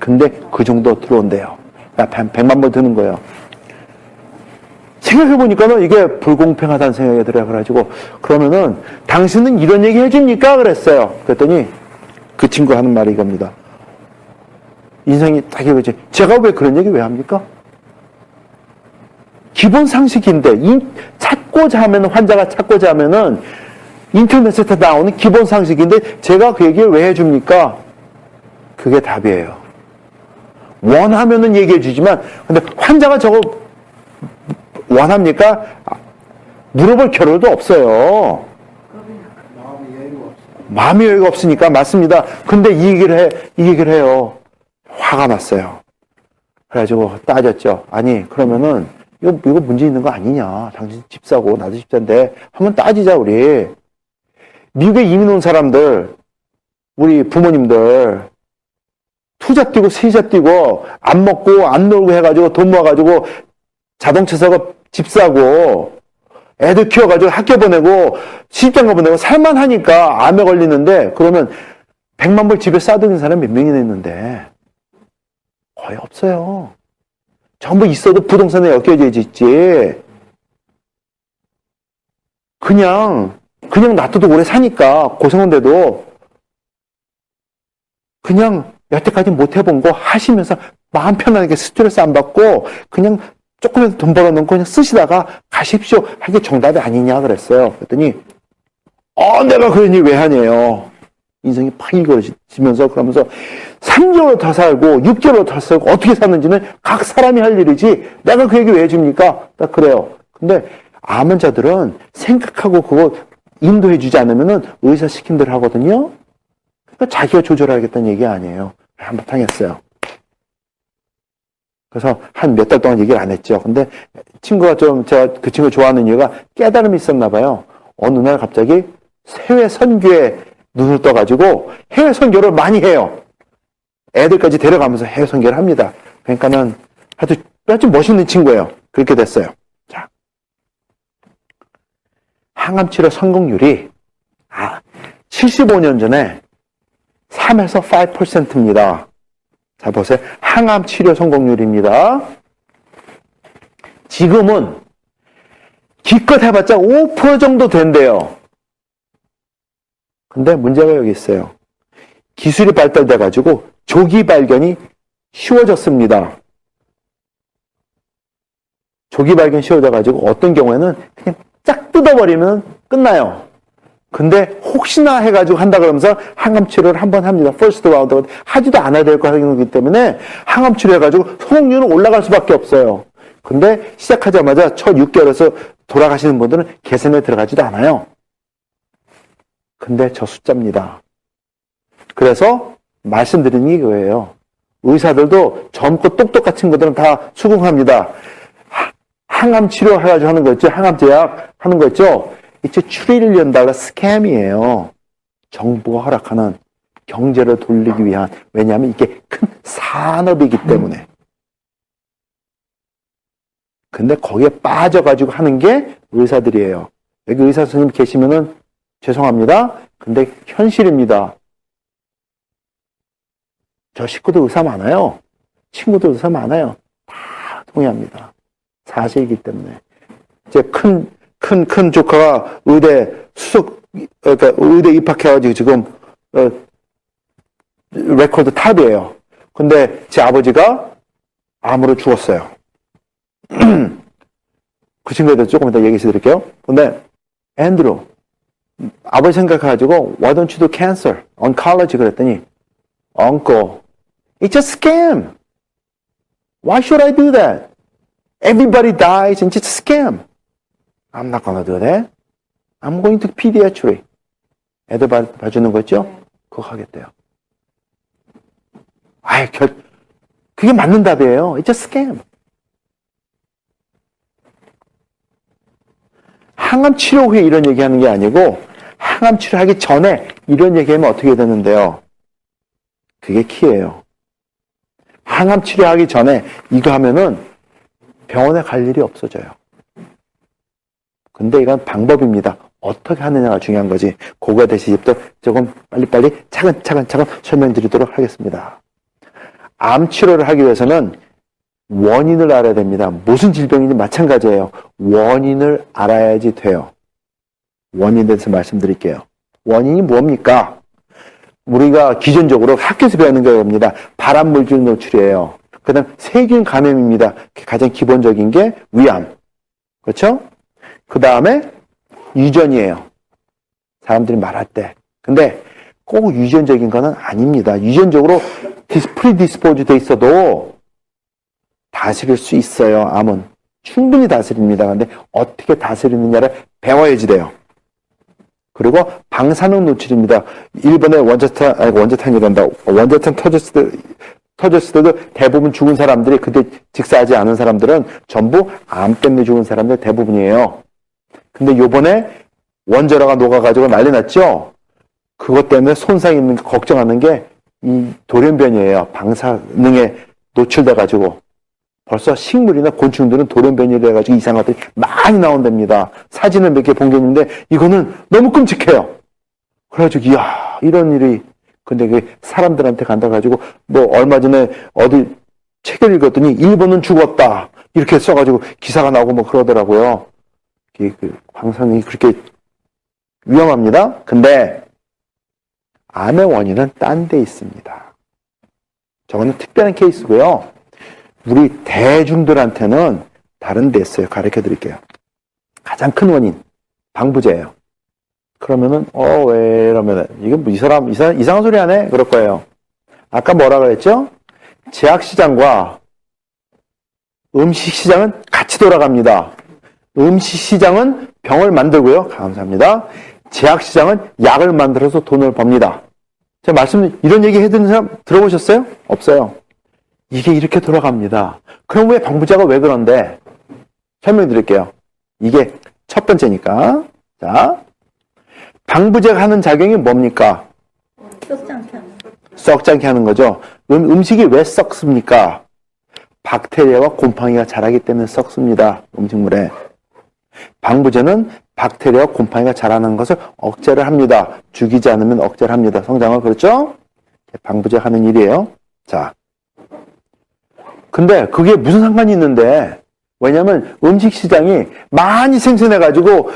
근데 그 정도 들어온대요. 한 100만 불 드는 거예요. 생각해보니까는 이게 불공평하다는 생각이 들어요. 그래가지고, 그러면은, 당신은 이런 얘기 해줍니까? 그랬어요. 그랬더니, 그 친구 하는 말이 이겁니다. 인생이 딱 이거지. 제가 왜 그런 얘기 왜 합니까? 기본 상식인데, 환자가 찾고자 하면은, 인터넷에 다 나오는 기본 상식인데, 제가 그 얘기를 왜 해줍니까? 그게 답이에요. 원하면은 얘기해 주지만, 근데 환자가 저거 원합니까? 물어볼 겨를도 없어요. 마음의 여유가 없으니까, 맞습니다. 근데 이 얘기를 해요. 화가 났어요. 그래가지고 따졌죠. 아니, 그러면은, 이거 문제 있는 거 아니냐. 당신 집사고, 나도 집사인데, 한번 따지자, 우리. 미국에 이민 온 사람들, 우리 부모님들, 투자 뛰고 세자 뛰고 안 먹고 안 놀고 해가지고 돈 모아가지고 자동차 사고 집 사고 애들 키워가지고 학교 보내고 시집장가 보내고 살만하니까 암에 걸리는데 그러면 100만 불 집에 쌓아두는 사람이 몇 명이나 있는데 거의 없어요. 전부 있어도 부동산에 엮여져 있지. 그냥 놔둬도 오래 사니까 고생한데도 그냥 여태까지 못 해본 거 하시면서 마음 편하게 스트레스 안 받고 그냥 조금이라도 돈 벌어놓고 그냥 쓰시다가 가십시오. 하게 정답이 아니냐 그랬어요. 그랬더니 내가 그러니 왜 하냐요. 인생이 팍 일그러지면서 그러면서 3개월 더 살고 6개월 더 살고 어떻게 사는지는 각 사람이 할 일이지 내가 그 얘기 왜 해줍니까? 딱 그래요. 근데 암 환자들은 생각하고 그거 인도해주지 않으면은 의사 시킨 대로 하거든요. 그러니까 자기가 조절하겠다는 얘기 아니에요. 한바탕 했어요. 그래서 한 몇 달 동안 얘기를 안 했죠. 근데 친구가 제가 그 친구 좋아하는 이유가 깨달음이 있었나 봐요. 어느 날 갑자기 해외 선교에 눈을 떠가지고 해외 선교를 많이 해요. 애들까지 데려가면서 해외 선교를 합니다. 그러니까는 아주 멋있는 친구예요. 그렇게 됐어요. 자, 항암치료 성공률이 75년 전에 3에서 5%입니다. 자, 보세요. 항암 치료 성공률입니다. 지금은 기껏 해봤자 5% 정도 된대요. 근데 문제가 여기 있어요. 기술이 발달돼가지고 조기 발견이 쉬워졌습니다. 조기 발견이 쉬워져가지고 어떤 경우에는 그냥 쫙 뜯어버리면 끝나요. 근데 혹시나 해가지고 한다 그러면서 항암 치료를 한번 합니다. 퍼스트 라운드 하지도 않아야 될 거기 때문에 항암 치료 해가지고 성공률은 올라갈 수밖에 없어요. 근데 시작하자마자 첫 6개월에서 돌아가시는 분들은 계산에 들어가지도 않아요. 근데 저 숫자입니다. 그래서 말씀드리는 게 이거예요. 의사들도 젊고 똑똑한 친구들은 다 수긍합니다. 항암 치료 해가지고 하는 거 있죠? 항암 제약 하는 거 있죠? 이제 $1 트릴리언 스캠이에요. 정부가 허락하는 경제를 돌리기 위한, 왜냐하면 이게 큰 산업이기 때문에. 근데 거기에 빠져가지고 하는 게 의사들이에요. 여기 의사 선생님 계시면은 죄송합니다. 근데 현실입니다. 저 식구도 의사 많아요. 친구도 의사 많아요. 다 동의합니다. 사실이기 때문에. 이제 큰 조카가 그러니까 의대 입학해가지고 지금, 레코드 탑이에요. 근데 제 아버지가 암으로 죽었어요. 그 친구에 대해서 조금 이따 얘기해 드릴게요. 근데, 앤드루, 아버지 생각해가지고, why don't you do cancer? oncology 그랬더니, uncle, it's a scam. Why should I do that? Everybody dies and it's a scam. I'm not gonna do that. I'm going to pediatry. 애들 봐주는 거 있죠? 그거 하겠대요. 그게 맞는 답이에요. It's a scam. 항암 치료 후에 이런 얘기하는 게 아니고 항암 치료하기 전에 이런 얘기하면 어떻게 되는데요? 그게 키예요. 항암 치료하기 전에 이거 하면은 병원에 갈 일이 없어져요. 근데 이건 방법입니다. 어떻게 하느냐가 중요한 거지. 그거에 대해서 이제부터 조금 빨리빨리 차근차근 설명드리도록 하겠습니다. 암 치료를 하기 위해서는 원인을 알아야 됩니다. 무슨 질병인지 마찬가지예요. 원인을 알아야지 돼요. 원인에 대해서 말씀드릴게요. 원인이 뭡니까? 우리가 기존적으로 학교에서 배우는 겁니다. 발암물질 노출이에요. 그 다음 세균 감염입니다. 가장 기본적인 게 위암. 그렇죠? 그 다음에 유전이에요. 사람들이 말할 때. 근데 꼭 유전적인 거는 아닙니다. 유전적으로 프리디스포즈 돼 있어도 다스릴 수 있어요. 암은 충분히 다스립니다. 근데 어떻게 다스리느냐를 배워야지 돼요. 그리고 방사능 노출입니다. 일본에 원자탄 터졌을 때도 대부분 죽은 사람들이 그때 직사하지 않은 사람들은 전부 암 때문에 죽은 사람들 대부분이에요. 근데 요번에 원자로가 녹아가지고 난리 났죠? 그것 때문에 손상 있는 거 걱정하는 게 이 돌연변이에요. 방사능에 노출돼가지고. 벌써 식물이나 곤충들은 돌연변이를 해가지고 이상한 것들이 많이 나온답니다. 사진을 몇 개 본 게 있는데 이거는 너무 끔찍해요. 그래가지고 이야 이런 일이 근데 그 사람들한테 간다 가지고 뭐 얼마 전에 어디 책을 읽었더니 일본은 죽었다 이렇게 써가지고 기사가 나오고 뭐 그러더라고요. 그 방사능이 그렇게 위험합니다. 근데 암의 원인은 딴 데 있습니다. 저거는 특별한 케이스고요. 우리 대중들한테는 다른 데 있어요. 가르쳐 드릴게요. 가장 큰 원인, 방부제예요. 그러면은, 왜, 이러면은, 이거 뭐 이 사람, 이상한 소리 하네? 그럴 거예요. 아까 뭐라 그랬죠? 제약시장과 음식시장은 같이 돌아갑니다. 음식시장은 병을 만들고요. 감사합니다. 제약시장은 약을 만들어서 돈을 법니다. 제가 이런 얘기 해드린 사람 들어보셨어요? 없어요. 이게 이렇게 돌아갑니다. 그럼 왜 방부제가 왜 그런데? 설명드릴게요. 이게 첫 번째니까. 자, 방부제가 하는 작용이 뭡니까? 썩지 않게 하는 썩지 않게 하는 거죠. 음식이 왜 썩습니까? 박테리아와 곰팡이가 자라기 때문에 썩습니다. 음식물에. 방부제는 박테리아와 곰팡이가 자라는 것을 억제를 합니다. 죽이지 않으면 억제를 합니다. 성장을. 그렇죠? 방부제가 하는 일이에요. 자. 근데 그게 무슨 상관이 있는데, 왜냐면 음식 시장이 많이 생산해가지고,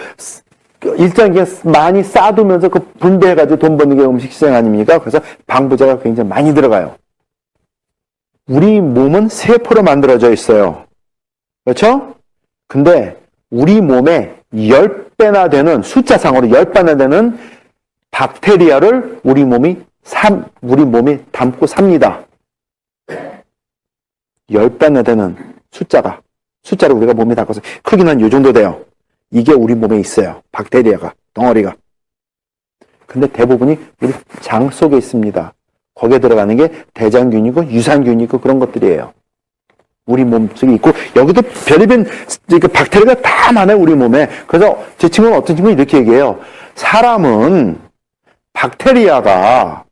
일단 많이 쌓아두면서 그 분배해가지고 돈 버는 게 음식 시장 아닙니까? 그래서 방부제가 굉장히 많이 들어가요. 우리 몸은 세포로 만들어져 있어요. 그렇죠? 근데 우리 몸에 10배나 되는, 숫자상으로 10배나 되는 박테리아를 우리 몸이 담고 삽니다. 10배나 되는 숫자를 우리가 몸에 담고서 크기는 이 정도 돼요. 이게 우리 몸에 있어요. 박테리아가, 덩어리가. 근데 대부분이 우리 장 속에 있습니다. 거기에 들어가는 게 대장균이고 유산균이고 그런 것들이에요. 우리 몸속에 있고 여기도 별의별 박테리아가 다 많아요. 우리 몸에. 그래서 제 친구는 어떤 친구는 이렇게 얘기해요. 사람은 박테리아가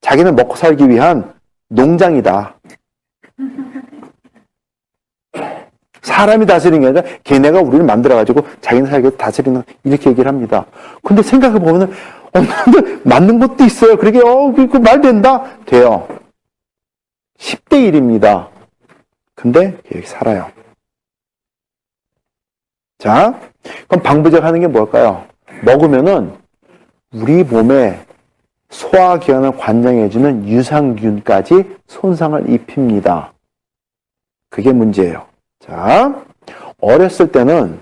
자기는 먹고 살기 위한 농장이다. 사람이 다스리는 게 아니라 걔네가 우리를 만들어가지고 자기는 살기 위해서 다스리는 이렇게 얘기를 합니다. 근데 생각해보면 맞는 것도 있어요. 그러게 그 말 된다? 돼요. 10대 1입니다. 근데 여기 살아요. 자, 그럼 방부제가 하는 게 뭘까요? 먹으면은 우리 몸에 소화기관을 관장해주는 유산균까지 손상을 입힙니다. 그게 문제예요. 자, 어렸을 때는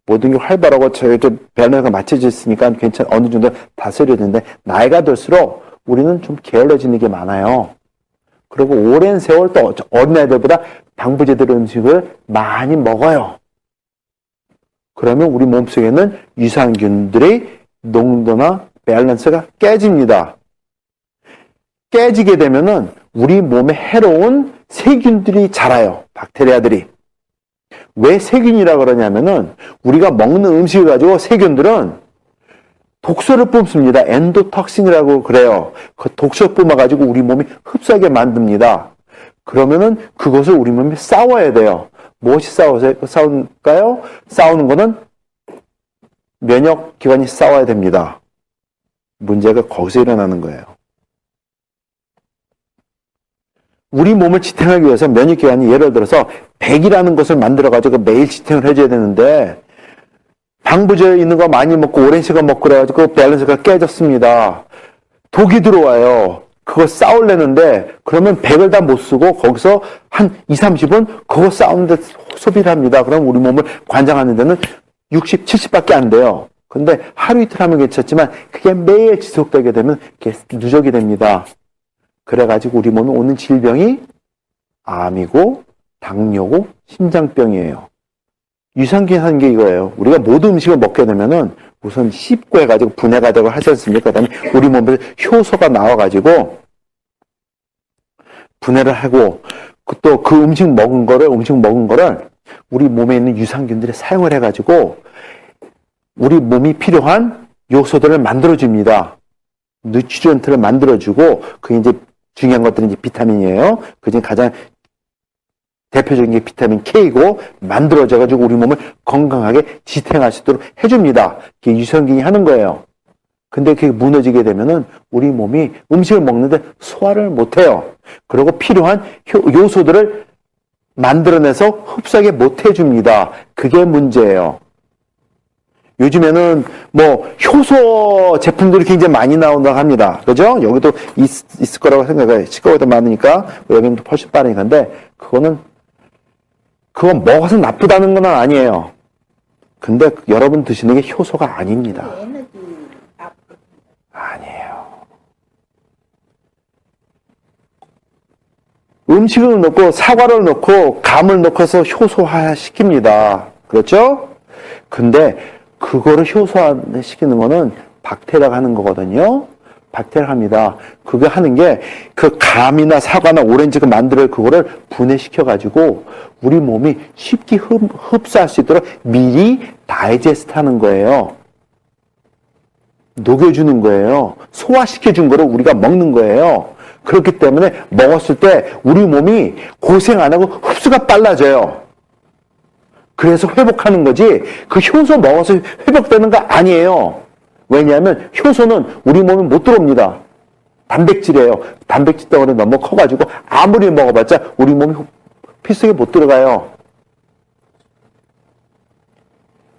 모든 게 활발하고 저희도 밸런스가 맞춰져 있으니까 어느 정도 다스려지는데 나이가 들수록 우리는 좀 게을러지는 게 많아요. 그리고 오랜 세월 또 어린아이들보다 방부제들 음식을 많이 먹어요. 그러면 우리 몸속에는 유산균들의 농도나 밸런스가 깨집니다. 깨지게 되면은 우리 몸에 해로운 세균들이 자라요. 박테리아들이. 왜 세균이라 그러냐면은 우리가 먹는 음식을 가지고 세균들은 독소를 뿜습니다. 엔도톡신이라고 그래요. 그 독소 뿜어가지고 우리 몸이 흡수하게 만듭니다. 그러면은 그것을 우리 몸이 싸워야 돼요. 무엇이 싸울까요? 싸우는 거는 면역기관이 싸워야 됩니다. 문제가 거기서 일어나는 거예요. 우리 몸을 지탱하기 위해서 면역기관이 예를 들어서 백이라는 것을 만들어가지고 매일 지탱을 해줘야 되는데 방부제 있는 거 많이 먹고 오랜 시간 먹고 그래가지고 밸런스가 깨졌습니다. 독이 들어와요. 그거 싸우려는데 그러면 100을 다 못 쓰고 거기서 한 20, 30은 그거 싸우는데 소비를 합니다. 그럼 우리 몸을 관장하는 데는 60, 70밖에 안 돼요. 근데 하루 이틀 하면 괜찮지만 그게 매일 지속되게 되면 그게 누적이 됩니다. 그래가지고 우리 몸에 오는 질병이 암이고 당뇨고 심장병이에요. 유산균 하는 게 이거예요. 우리가 모든 음식을 먹게 되면은 우선 씹고 해가지고 분해가 되고 하지 않습니까? 그 다음에 우리 몸에서 효소가 나와가지고 분해를 하고 또 그 음식 먹은 거를 우리 몸에 있는 유산균들이 사용을 해가지고 우리 몸이 필요한 요소들을 만들어줍니다. 누트리언트를 만들어주고 그게 이제 중요한 것들은 이제 비타민이에요. 그중에 가장 대표적인 게 비타민 K고 만들어져가지고 우리 몸을 건강하게 지탱할 수 있도록 해줍니다. 그게 유산균이 하는 거예요. 근데 그게 무너지게 되면은 우리 몸이 음식을 먹는데 소화를 못해요. 그리고 필요한 요소들을 만들어내서 흡수하게 못해줍니다. 그게 문제예요. 요즘에는 뭐 효소 제품들이 굉장히 많이 나온다고 합니다. 그죠? 여기도 있을 거라고 생각해요. 시가가 더 많으니까 여기는 또 훨씬 빠르니까. 근데 그건 먹어서 나쁘다는 건 아니에요. 근데 여러분 드시는 게 효소가 아닙니다. 에너지 업. 아니에요. 음식을 넣고 사과를 넣고 감을 넣고서 효소화 시킵니다. 그렇죠? 근데 그거를 효소화 시키는 거는 박테리아가 하는 거거든요. 박테리아가 합니다. 그게 하는 게 그 감이나 사과나 오렌지 그 만들어 그거를 분해시켜가지고 우리 몸이 쉽게 흡수할 수 있도록 미리 다이제스트 하는 거예요. 녹여주는 거예요. 소화시켜준 거를 우리가 먹는 거예요. 그렇기 때문에 먹었을 때 우리 몸이 고생 안 하고 흡수가 빨라져요. 그래서 회복하는 거지 그 효소 먹어서 회복되는 거 아니에요. 왜냐하면 효소는 우리 몸에 못 들어옵니다. 단백질이에요. 단백질 덩어리 너무 커가지고 아무리 먹어봤자 우리 몸이 필수에 못 들어가요.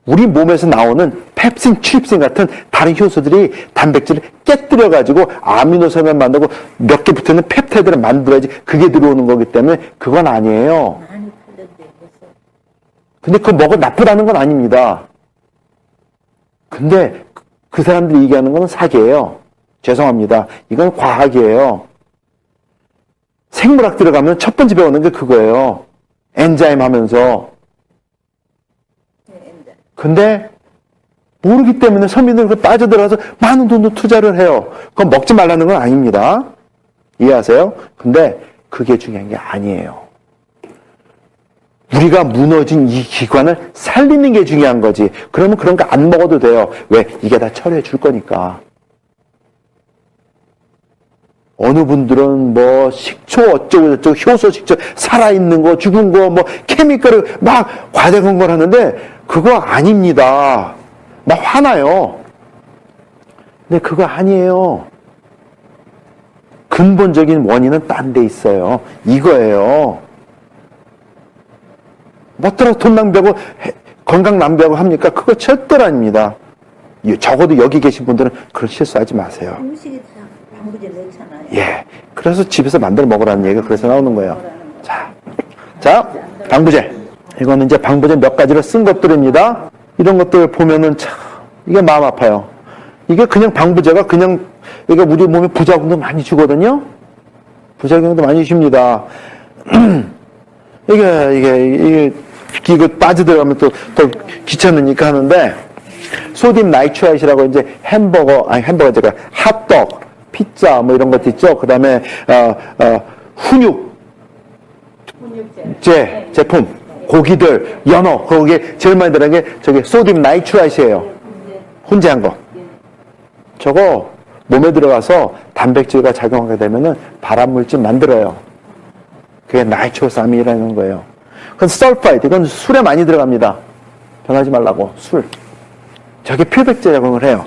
우리 몸에서 나오는 펩신, 트립신 같은 다른 효소들이 단백질을 깨뜨려가지고 아미노산을 만들고 몇 개 붙어있는 펩타이드를 만들어야지 그게 들어오는 거기 때문에 그건 아니에요. 많이 팔던데 벌써. 근데 그거 먹어 나쁘다는 건 아닙니다. 근데 그 사람들이 얘기하는 건 사기예요. 죄송합니다. 이건 과학이에요. 생물학 들어가면 첫 번째 배우는 게 그거예요. 엔자임 하면서. 근데 모르기 때문에 서민들 그 빠져들어가서 많은 돈도 투자를 해요. 그건 먹지 말라는 건 아닙니다. 이해하세요? 근데 그게 중요한 게 아니에요. 우리가 무너진 이 기관을 살리는 게 중요한 거지. 그러면 그런 거 안 먹어도 돼요. 왜? 이게 다 처리해 줄 거니까. 어느 분들은 뭐 식초 어쩌고 저쩌고 효소 식초 살아있는 거 죽은 거 뭐 케미컬을 막 과대광고를 하는데 그거 아닙니다. 막 화나요. 근데 그거 아니에요. 근본적인 원인은 딴 데 있어요. 이거예요. 뭐더러 돈 낭비하고 건강 낭비하고 합니까? 그거 절대로 아닙니다. 적어도 여기 계신 분들은 그런 실수하지 마세요. 음식에 다 방부제 넣잖아요. 예. 그래서 집에서 만들어 먹으라는 얘기가 그래서 나오는 거예요. 자, 방부제. 이거는 이제 방부제 몇 가지를 쓴 것들입니다. 이런 것들 보면은 참, 이게 마음 아파요. 이게 그냥 방부제가 그냥, 이게 우리 몸에 부작용도 많이 주거든요? 부작용도 많이 줍니다. 이거 빠져들어가면 또 귀찮으니까 하는데, 소듐 나이트라이트라고 이제 햄버거 제가 핫도그, 피자 뭐 이런 것도 있죠. 그 다음에 훈육제 제품, 고기들, 연어 거기에 제일 많이 들어간 게 저기 소듐 나이트라이트예요. 훈제한 거. 저거 몸에 들어가서 단백질과 작용하게 되면은 발암물질 만들어요. 그게 나이트로사민이라는 거예요. 그건 설파이드, 이건 술에 많이 들어갑니다. 변하지 말라고 술. 저게 표백제 작용을 해요.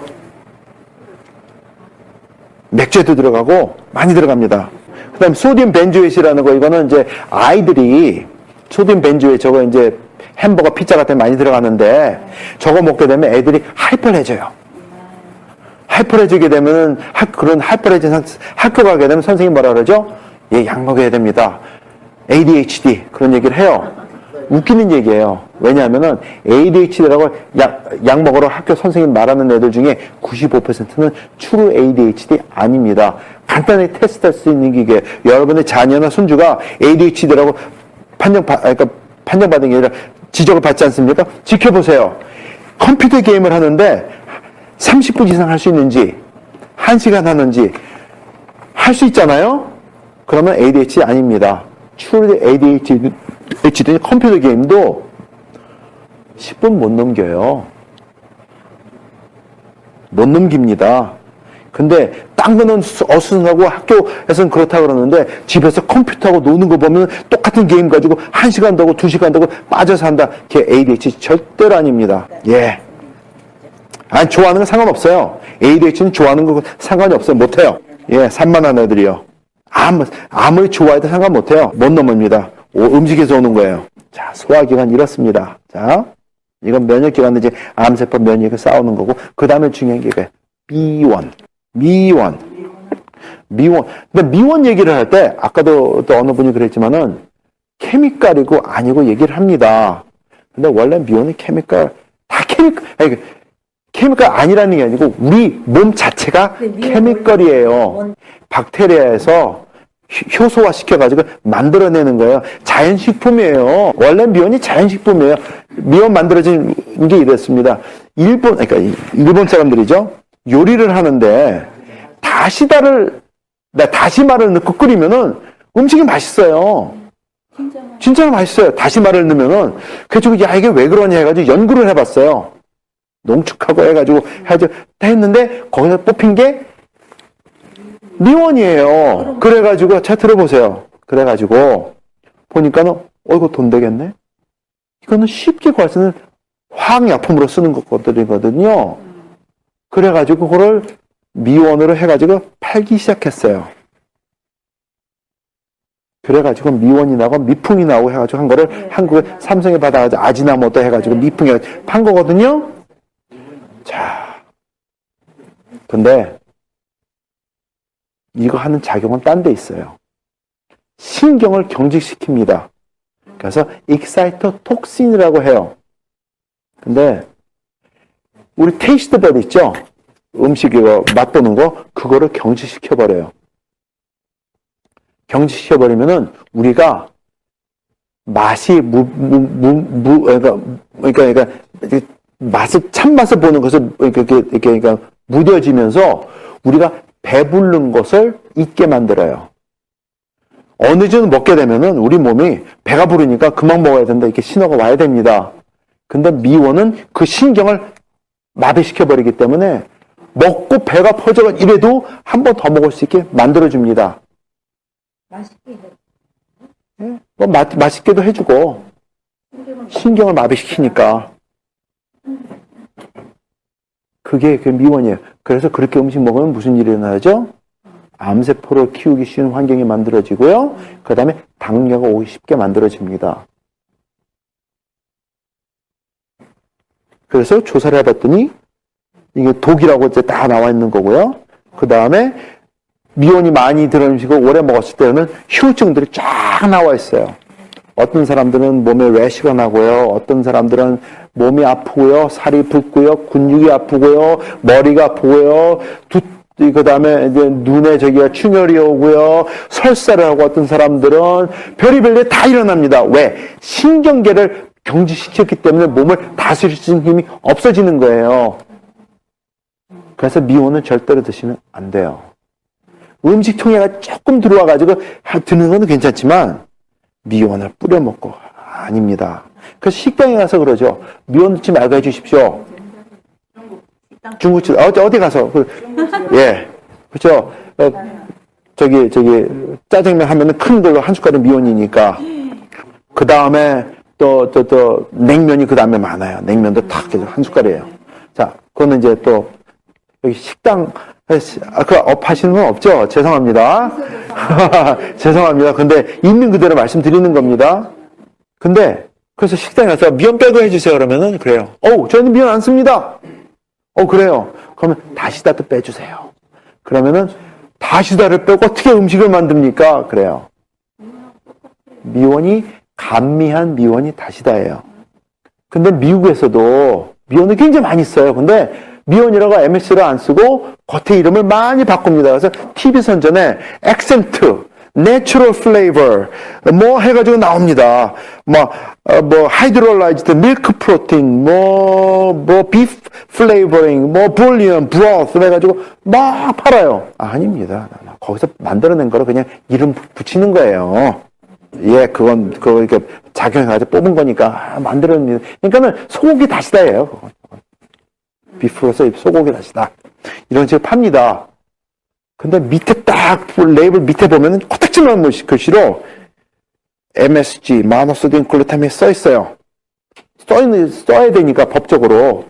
맥주에도 들어가고 많이 들어갑니다. 그 다음 소듐 벤조에이트라는 거, 이거는 이제 아이들이 소듐 벤조에이트 저거 이제 햄버거 피자 같은 데 많이 들어가는데 저거 먹게 되면 애들이 하이퍼해져요. 하이퍼해지게 되면은 그런 하이퍼해진 상태, 학교 가게 되면 선생님이 뭐라 그러죠? 얘 약 먹여야 됩니다. ADHD 그런 얘기를 해요. 웃기는 얘기예요. 왜냐하면은 ADHD라고 약 먹으러 학교 선생님 말하는 애들 중에 95%는 true ADHD 아닙니다. 간단히 테스트할 수 있는 게 여러분의 자녀나 손주가 ADHD라고 판정받은 게 아니라 지적을 받지 않습니까? 지켜보세요. 컴퓨터 게임을 하는데 30분 이상 할 수 있는지 1시간 하는지 할 수 있잖아요? 그러면 ADHD 아닙니다. true ADHD 컴퓨터 게임도 10분 못 넘겨요. 못 넘깁니다. 근데 딱 딴 거는 어수선하고 학교에서는 그렇다 그러는데 집에서 컴퓨터하고 노는 거 보면 똑같은 게임 가지고 1시간도 하고 2시간도 하고 빠져서 한다. 걔 ADHD 절대로 아닙니다. 예. 아니, 좋아하는 건 상관없어요. ADHD는 좋아하는 거 상관이 없어요. 못해요. 예, 산만한 애들이요. 아무리 좋아해도 상관 못해요. 못 넘습니다. 음식에서 오는 거예요. 자, 소화기관 이렇습니다. 자, 이건 면역기관인데 이제 암세포 면역이 싸우는 거고, 그 다음에 중요한 게 이거예요. 미원. 근데 미원 얘기를 할 때, 아까도 또 어느 분이 그랬지만은, 케미칼이고 아니고 얘기를 합니다. 근데 원래 미원은 케미칼 아니라는 게 아니고, 우리 몸 자체가 케미컬이에요. 박테리아에서 효소화 시켜가지고 만들어내는 거예요. 자연식품이에요. 원래 미원이 자연식품이에요. 미원 만들어진 게 이랬습니다. 일본 사람들이죠. 요리를 하는데 다시마를 넣고 끓이면은 음식이 맛있어요. 진짜로 맛있어요. 다시마를 넣으면은. 그래서 야, 이게 왜 그러냐 해가지고 연구를 해봤어요. 농축하고 해가지고 했는데 거기서 뽑힌 게 미원이에요. 그래가지고 자 들어보세요. 그래가지고 보니까는 이거 돈 되겠네. 이거는 쉽게 구할 수 있는 화학약품으로 쓰는 것들이거든요. 그래가지고 그걸 미원으로 해가지고 팔기 시작했어요. 그래가지고 미원이 나고 미풍이 나오고 해가지고 한 거를 한국에 삼성에 받아가지고 아지나모토 해가지고 미풍에 판 거거든요. 자, 근데 이거 하는 작용은 딴 데 있어요. 신경을 경직시킵니다. 그래서 익사이토톡신이라고 해요. 근데 우리 테이스트 버드 있죠? 음식 이거 맛보는 거 그거를 경직시켜버려요. 경직시켜버리면은 우리가 맛이 그러니까 참맛을 보는 것을 그러니까 무뎌지면서 우리가 배부른 것을 잊게 만들어요. 어느 정도 먹게 되면은 우리 몸이 배가 부르니까 그만 먹어야 된다. 이렇게 신호가 와야 됩니다. 근데 미원은 그 신경을 마비시켜버리기 때문에 먹고 배가 퍼져가 이래도 한 번 더 먹을 수 있게 만들어줍니다. 맛있게 해. 예? 뭐 맛있게도 해주고 신경을 마비시키니까 그게 그 미원이에요. 그래서 그렇게 음식 먹으면 무슨 일이 일어나죠? 암세포를 키우기 쉬운 환경이 만들어지고요. 그 다음에 당뇨가 오기 쉽게 만들어집니다. 그래서 조사를 해봤더니 이게 독이라고 이제 다 나와 있는 거고요. 그 다음에 미원이 많이 들어있는 음식을 오래 먹었을 때는 후유증들이 쫙 나와 있어요. 어떤 사람들은 몸에 래시가 나고요. 어떤 사람들은 몸이 아프고요. 살이 붓고요. 근육이 아프고요. 머리가 아프고요. 그 다음에 이제 눈에 충혈이 오고요. 설사를 하고 어떤 사람들은 별의별 일 다 일어납니다. 왜? 신경계를 경직시켰기 때문에 몸을 다스릴 수 있는 힘이 없어지는 거예요. 그래서 미원은 절대로 드시면 안 돼요. 음식 통에가 조금 들어와가지고 드는 건 괜찮지만 미원을 뿌려 먹고 아닙니다. 그래서 식당에 가서 그러죠. 미원 넣지 말고 해주십시오. 중국집 어디 가서 예, 그렇죠. 저기 짜장면 하면은 큰 걸로 한 숟갈은 미원이니까. 그 다음에 또 냉면이 그 다음에 많아요. 냉면도 탁 해서 한 숟갈이에요. 자, 그거는 이제 또 여기 식당 그 업 하시는 건 없죠? 죄송합니다. 죄송합니다. 근데 있는 그대로 말씀드리는 겁니다. 근데 그래서 식당에 가서 미원 빼고 해주세요. 그러면은 그래요. 저희는 미원 안 씁니다. 그래요. 그러면 다시다도 빼주세요. 그러면은 다시다를 빼고 어떻게 음식을 만듭니까? 그래요. 미원이 감미한 미원이 다시다예요. 근데 미국에서도 미원을 굉장히 많이 써요. 근데 미원이라고 MS를 안 쓰고 겉에 이름을 많이 바꿉니다. 그래서 TV 선전에 액센트, 내추럴 플레이버 뭐 해가지고 나옵니다. 하이드롤라이즈드 밀크 프로틴, 비프 플레이버링, 볼륨, 브로스 해가지고 막 팔아요. 아닙니다. 거기서 만들어낸 거로 그냥 이름 붙이는 거예요. 예, 그거 이렇게 작용해가지고 뽑은 거니까 만들어낸. 그러니까는 소고기 다시다예요. 그건. 비프로서 소고기 다시다. 이런 식으로 팝니다. 근데 밑에 딱 레이블 밑에 보면은 코딱지만 글씨로 MSG, 모노소디움 글루타민이 써 있어요. 써야 되니까 법적으로.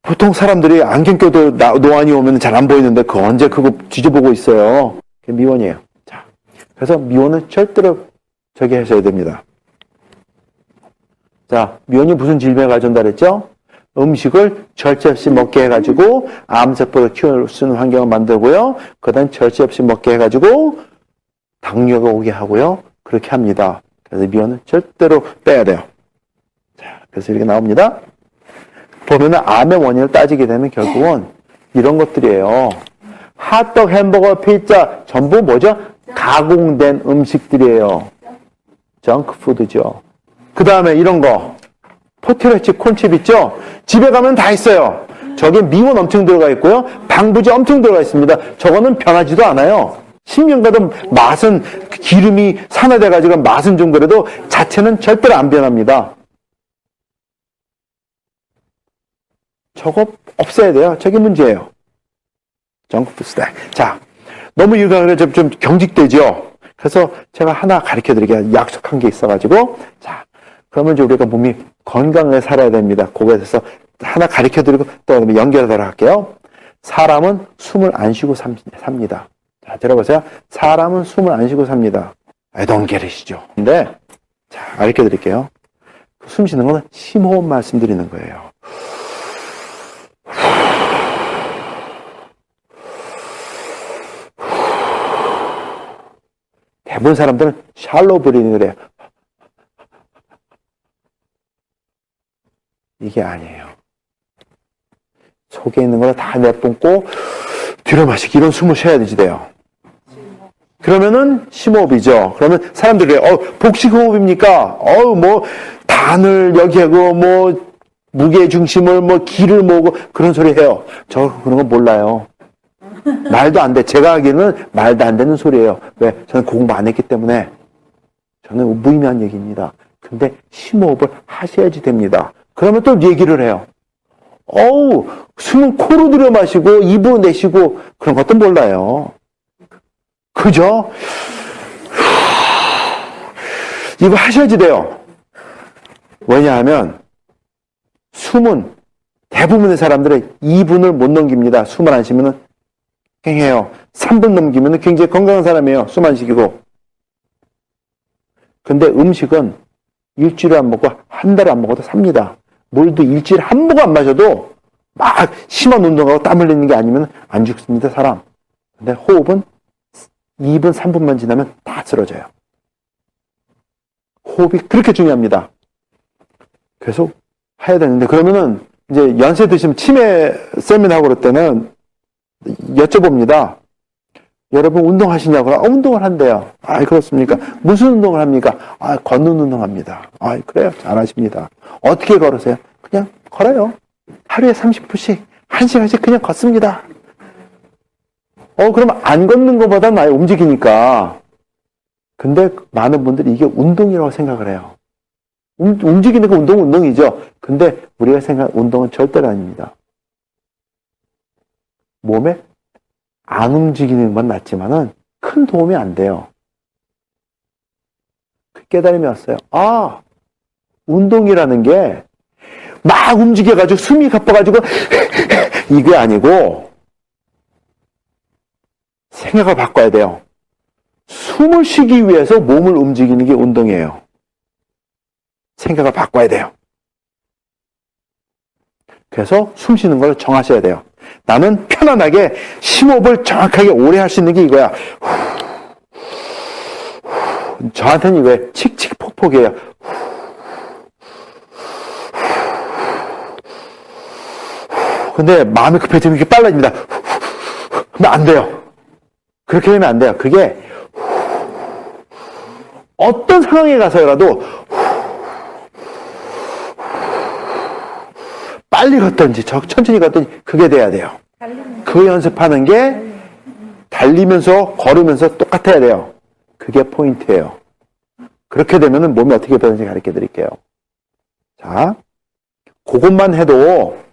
보통 사람들이 안경 껴도 노안이 오면 잘 안 보이는데 그 언제 그거 뒤져보고 있어요. 그게 미원이에요. 자, 그래서 미원은 절대로 저기 하셔야 됩니다. 자, 미원이 무슨 질병을 가져온다 그랬죠? 음식을 절제 없이 먹게 해가지고 암세포를 키울 수 있는 환경을 만들고요. 그 다음 절제 없이 먹게 해가지고 당뇨가 오게 하고요. 그렇게 합니다. 그래서 미원은 절대로 빼야 돼요. 자, 그래서 이렇게 나옵니다. 보면은 암의 원인을 따지게 되면 결국은 이런 것들이에요. 핫도그, 햄버거, 피자 전부 뭐죠? 가공된 음식들이에요. 정크푸드죠. 그 다음에 이런 거 포테토칩, 콘칩 있죠? 집에 가면 다 있어요. 저게 미원 엄청 들어가 있고요. 방부제 엄청 들어가 있습니다. 저거는 변하지도 않아요. 10년 가도 맛은 기름이 산화돼가지고 맛은 좀 그래도 자체는 절대로 안 변합니다. 저거 없애야 돼요. 저게 문제예요. 정크푸드. 자, 너무 이거 좀 경직되죠? 그래서 제가 하나 가르쳐 드릴게요. 약속한 게 있어가지고. 자, 그러면 이제 우리가 몸이 건강하게 살아야 됩니다. 그거에 대해서 하나 가르쳐 드리고 또 연결하도록 할게요. 사람은 숨을 안 쉬고 삽니다. 자, 들어보세요. 사람은 숨을 안 쉬고 삽니다. I don't get it이죠. 근데, 자, 가르쳐 드릴게요. 숨 쉬는 거는 심호흡 말씀드리는 거예요. 대부분 사람들은 샬로우 브리딩을 해요. 이게 아니에요. 속에 있는 거를 다 내뿜고 뒤로 마시기 이런 숨을 쉬어야 되지 돼요. 그러면은 심호흡이죠. 그러면 사람들이 복식호흡입니까? 뭐 단을 여기 하고 뭐 무게 중심을 뭐 기를 모으고 그런 소리 해요. 저 그런 거 몰라요. 말도 안 돼. 제가 하기에는 말도 안 되는 소리예요. 왜? 저는 공부 안 했기 때문에. 저는 무의미한 얘기입니다. 근데 심호흡을 하셔야지 됩니다. 그러면 또 얘기를 해요. 숨은 코로 들여 마시고 입으로 내쉬고 그런 것도 몰라요. 그죠? 이거 하셔야지 돼요. 왜냐하면 숨은 대부분의 사람들은 2분을 못 넘깁니다. 숨을 안 쉬면은 해요. 3분 넘기면 굉장히 건강한 사람이에요. 숨 안 쉬기고. 근데 음식은 일주일에 안 먹고 한 달에 안 먹어도 삽니다. 물도 일주일에 한 모금 안 마셔도 막 심한 운동하고 땀 흘리는 게 아니면 안 죽습니다, 사람. 근데 호흡은 2분, 3분만 지나면 다 쓰러져요. 호흡이 그렇게 중요합니다. 계속 해야 되는데, 그러면은 이제 연세 드시면 치매 세미나 하고 그럴 때는 여쭤봅니다. 여러분 운동하시냐고. 운동을 한대요. 그렇습니까? 무슨 운동을 합니까? 걷는 운동 합니다. 그래요? 잘하십니다. 어떻게 걸으세요? 그냥 걸어요. 하루에 30분씩, 1시간씩 그냥 걷습니다. 그럼 안 걷는 것보다는 많이 움직이니까. 근데 많은 분들이 이게 운동이라고 생각을 해요. 움직이는 거 운동이죠. 근데 우리가 생각하는 운동은 절대로 아닙니다. 몸에 안 움직이는 건 낫지만은 큰 도움이 안 돼요. 그 깨달음이 왔어요. 운동이라는 게 막 움직여가지고 숨이 가빠가지고 이게 아니고 생각을 바꿔야 돼요. 숨을 쉬기 위해서 몸을 움직이는 게 운동이에요. 생각을 바꿔야 돼요. 그래서 숨 쉬는 걸 정하셔야 돼요. 나는 편안하게 심호흡을 정확하게 오래 할 수 있는 게 이거야. 저한테는 이거예요. 칙칙폭폭이에요. 근데 마음이 급해지면 이렇게 빨라집니다. 근데 안 돼요. 그렇게 되면 안 돼요. 그게 어떤 상황에 가서라도 빨리 걷든지 천천히 걷든지 그게 돼야 돼요. 그 연습하는 게 달리면서 걸으면서 똑같아야 돼요. 그게 포인트예요. 그렇게 되면 몸이 어떻게 변하는지 가르쳐 드릴게요. 자, 그것만 해도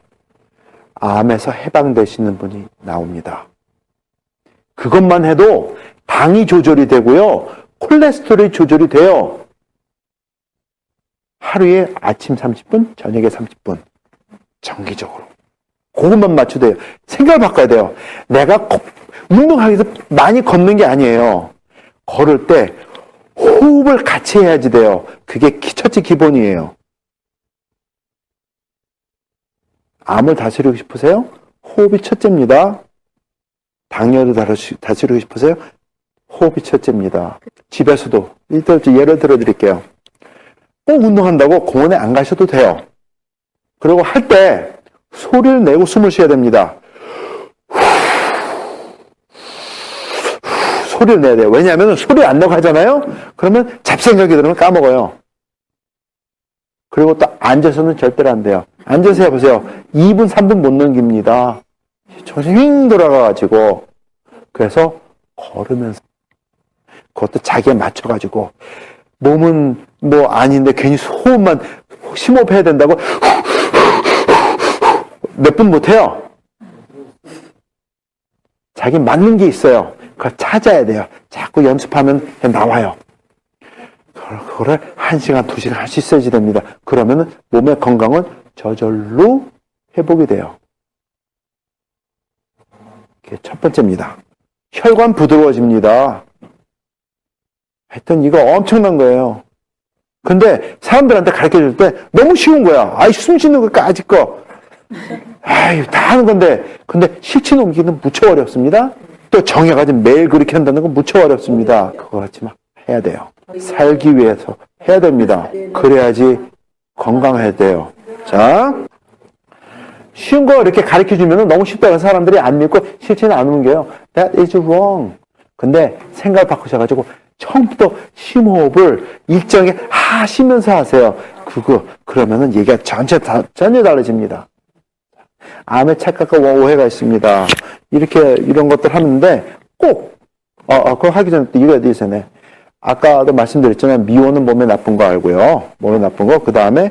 암에서 해방되시는 분이 나옵니다. 그것만 해도 당이 조절이 되고요. 콜레스테롤이 조절이 돼요. 하루에 아침 30분, 저녁에 30분. 정기적으로. 그것만 맞춰도 돼요. 생각을 바꿔야 돼요. 내가 운동하기 위해서 많이 걷는 게 아니에요. 걸을 때 호흡을 같이 해야지 돼요. 그게 첫째 기본이에요. 암을 다스리고 싶으세요? 호흡이 첫째입니다. 당뇨를 다스리고 싶으세요? 호흡이 첫째입니다. 집에서도 일단 예를 들어 드릴게요. 꼭 운동한다고 공원에 안 가셔도 돼요. 그리고 할 때 소리를 내고 숨을 쉬어야 됩니다. 소리를 내야 돼요. 왜냐하면 소리 안 내고 하잖아요? 그러면 잡생각이 들으면 까먹어요. 그리고 또 앉아서는 절대로 안 돼요. 앉아서 해보세요. 2분, 3분 못 넘깁니다. 정신이 휙 돌아가가지고. 그래서 걸으면서 그것도 자기에 맞춰가지고 몸은 뭐 아닌데 괜히 호흡만 심호흡해야 된다고 몇 분 못해요. 자기 맞는 게 있어요. 그걸 찾아야 돼요. 자꾸 연습하면 나와요. 그거를 1시간, 2시간 할 수 있어야지 됩니다. 그러면 몸의 건강은 저절로 회복이 돼요. 그게 첫 번째입니다. 혈관 부드러워집니다. 하여튼 이거 엄청난 거예요. 근데 사람들한테 가르쳐 줄 때 너무 쉬운 거야. 아이, 숨 쉬는 거까지 거. 아유, 다 하는 건데. 근데 실천 옮기기는 무척 어렵습니다. 또 정해가지고 매일 그렇게 한다는 건 무척 어렵습니다. 그거 같지만 해야 돼요. 살기 위해서 해야 됩니다. 그래야지 건강해야 돼요. 자, 쉬운 거 이렇게 가르쳐 주면 너무 쉽다고 사람들이 안 믿고 실천이 안 옮겨요. That is wrong. 근데 생각을 바꾸셔가지고 처음부터 심호흡을 일정에 하시면서 하세요. 그러면은 얘기가 전혀 달라집니다. 암의 착각과 오해가 있습니다. 이런 것들 하는데 꼭, 그거 하기 전에 또 이거 있어요. 아까도 말씀드렸지만 미원은 몸에 나쁜 거 알고요. 몸에 나쁜 거. 그 다음에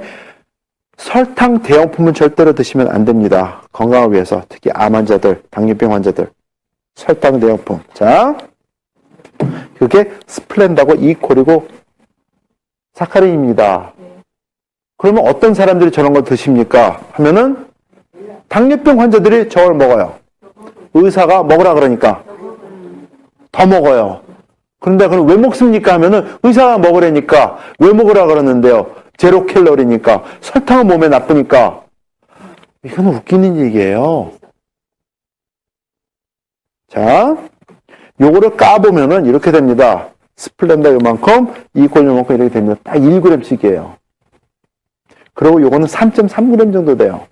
설탕 대용품은 절대로 드시면 안 됩니다. 건강을 위해서. 특히 암 환자들, 당뇨병 환자들. 설탕 대용품. 자, 그게 스플렌다고 이콜이고 사카린입니다. 그러면 어떤 사람들이 저런 걸 드십니까? 하면은 당뇨병 환자들이 저걸 먹어요. 의사가 먹으라 그러니까 더 먹어요. 그런데 그럼 왜 먹습니까? 하면은 의사가 먹으라니까 왜 먹으라 그러는데요. 제로 캘로리니까 설탕은 몸에 나쁘니까. 이건 웃기는 얘기예요. 자, 요거를 까보면은 이렇게 됩니다. 스플렌더 요만큼, 이콜 요만큼 이렇게 됩니다. 딱 1g씩이에요. 그리고 요거는 3.3g 정도 돼요.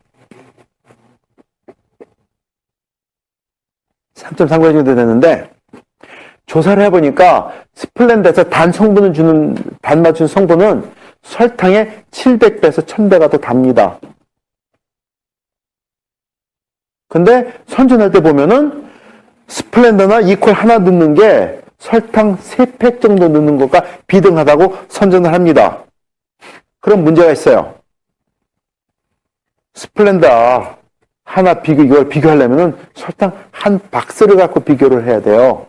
3.3g 정도 되는데, 조사를 해보니까 스플렌더에서 단 맞춘 성분은 설탕의 700배에서 1000배가 더 답니다. 근데 선전할 때 보면은 스플렌더나 이콜 하나 넣는 게 설탕 3팩 정도 넣는 것과 비등하다고 선전을 합니다. 그럼 문제가 있어요. 스플렌더 하나 이걸 비교하려면은 설탕 한 박스를 갖고 비교를 해야 돼요.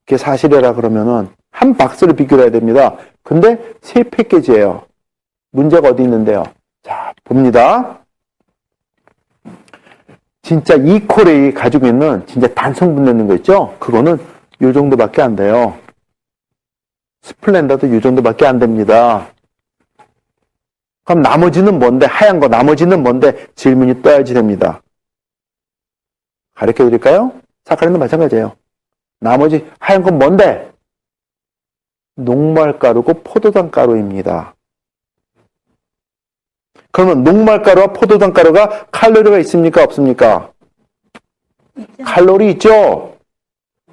그게 사실이라 그러면은 한 박스를 비교를 해야 됩니다. 근데 3패키지예요. 문제가 어디 있는데요? 자, 봅니다. 진짜 이콜이 가지고 있는 진짜 단성분 내는 거 있죠? 그거는 요 정도밖에 안 돼요. 스플렌더도 요 정도밖에 안 됩니다. 그럼 나머지는 뭔데? 하얀 거 나머지는 뭔데? 질문이 떠야지 됩니다. 가르쳐 드릴까요? 사카린도 마찬가지예요. 나머지 하얀 건 뭔데? 녹말가루고 포도당 가루입니다. 그러면 녹말가루와 포도당 가루가 칼로리가 있습니까? 없습니까? 칼로리 있죠?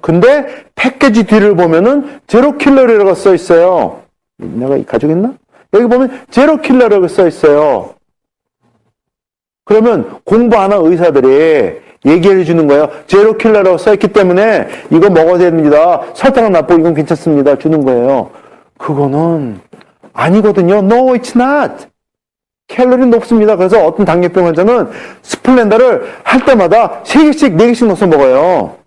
근데 패키지 뒤를 보면은 제로 킬로리라고 써 있어요. 내가 가지고 있나? 여기 보면 제로 킬로리라고 써 있어요. 그러면 공부하는 의사들이 얘기해 주는 거예요. 제로 킬로라고 써 있기 때문에 이거 먹어야 됩니다. 설탕은 나쁘고 이건 괜찮습니다. 주는 거예요. 그거는 아니거든요. No, it's not. 칼로리 높습니다. 그래서 어떤 당뇨병 환자는 스플렌더를 할 때마다 3개씩, 4개씩 넣어서 먹어요.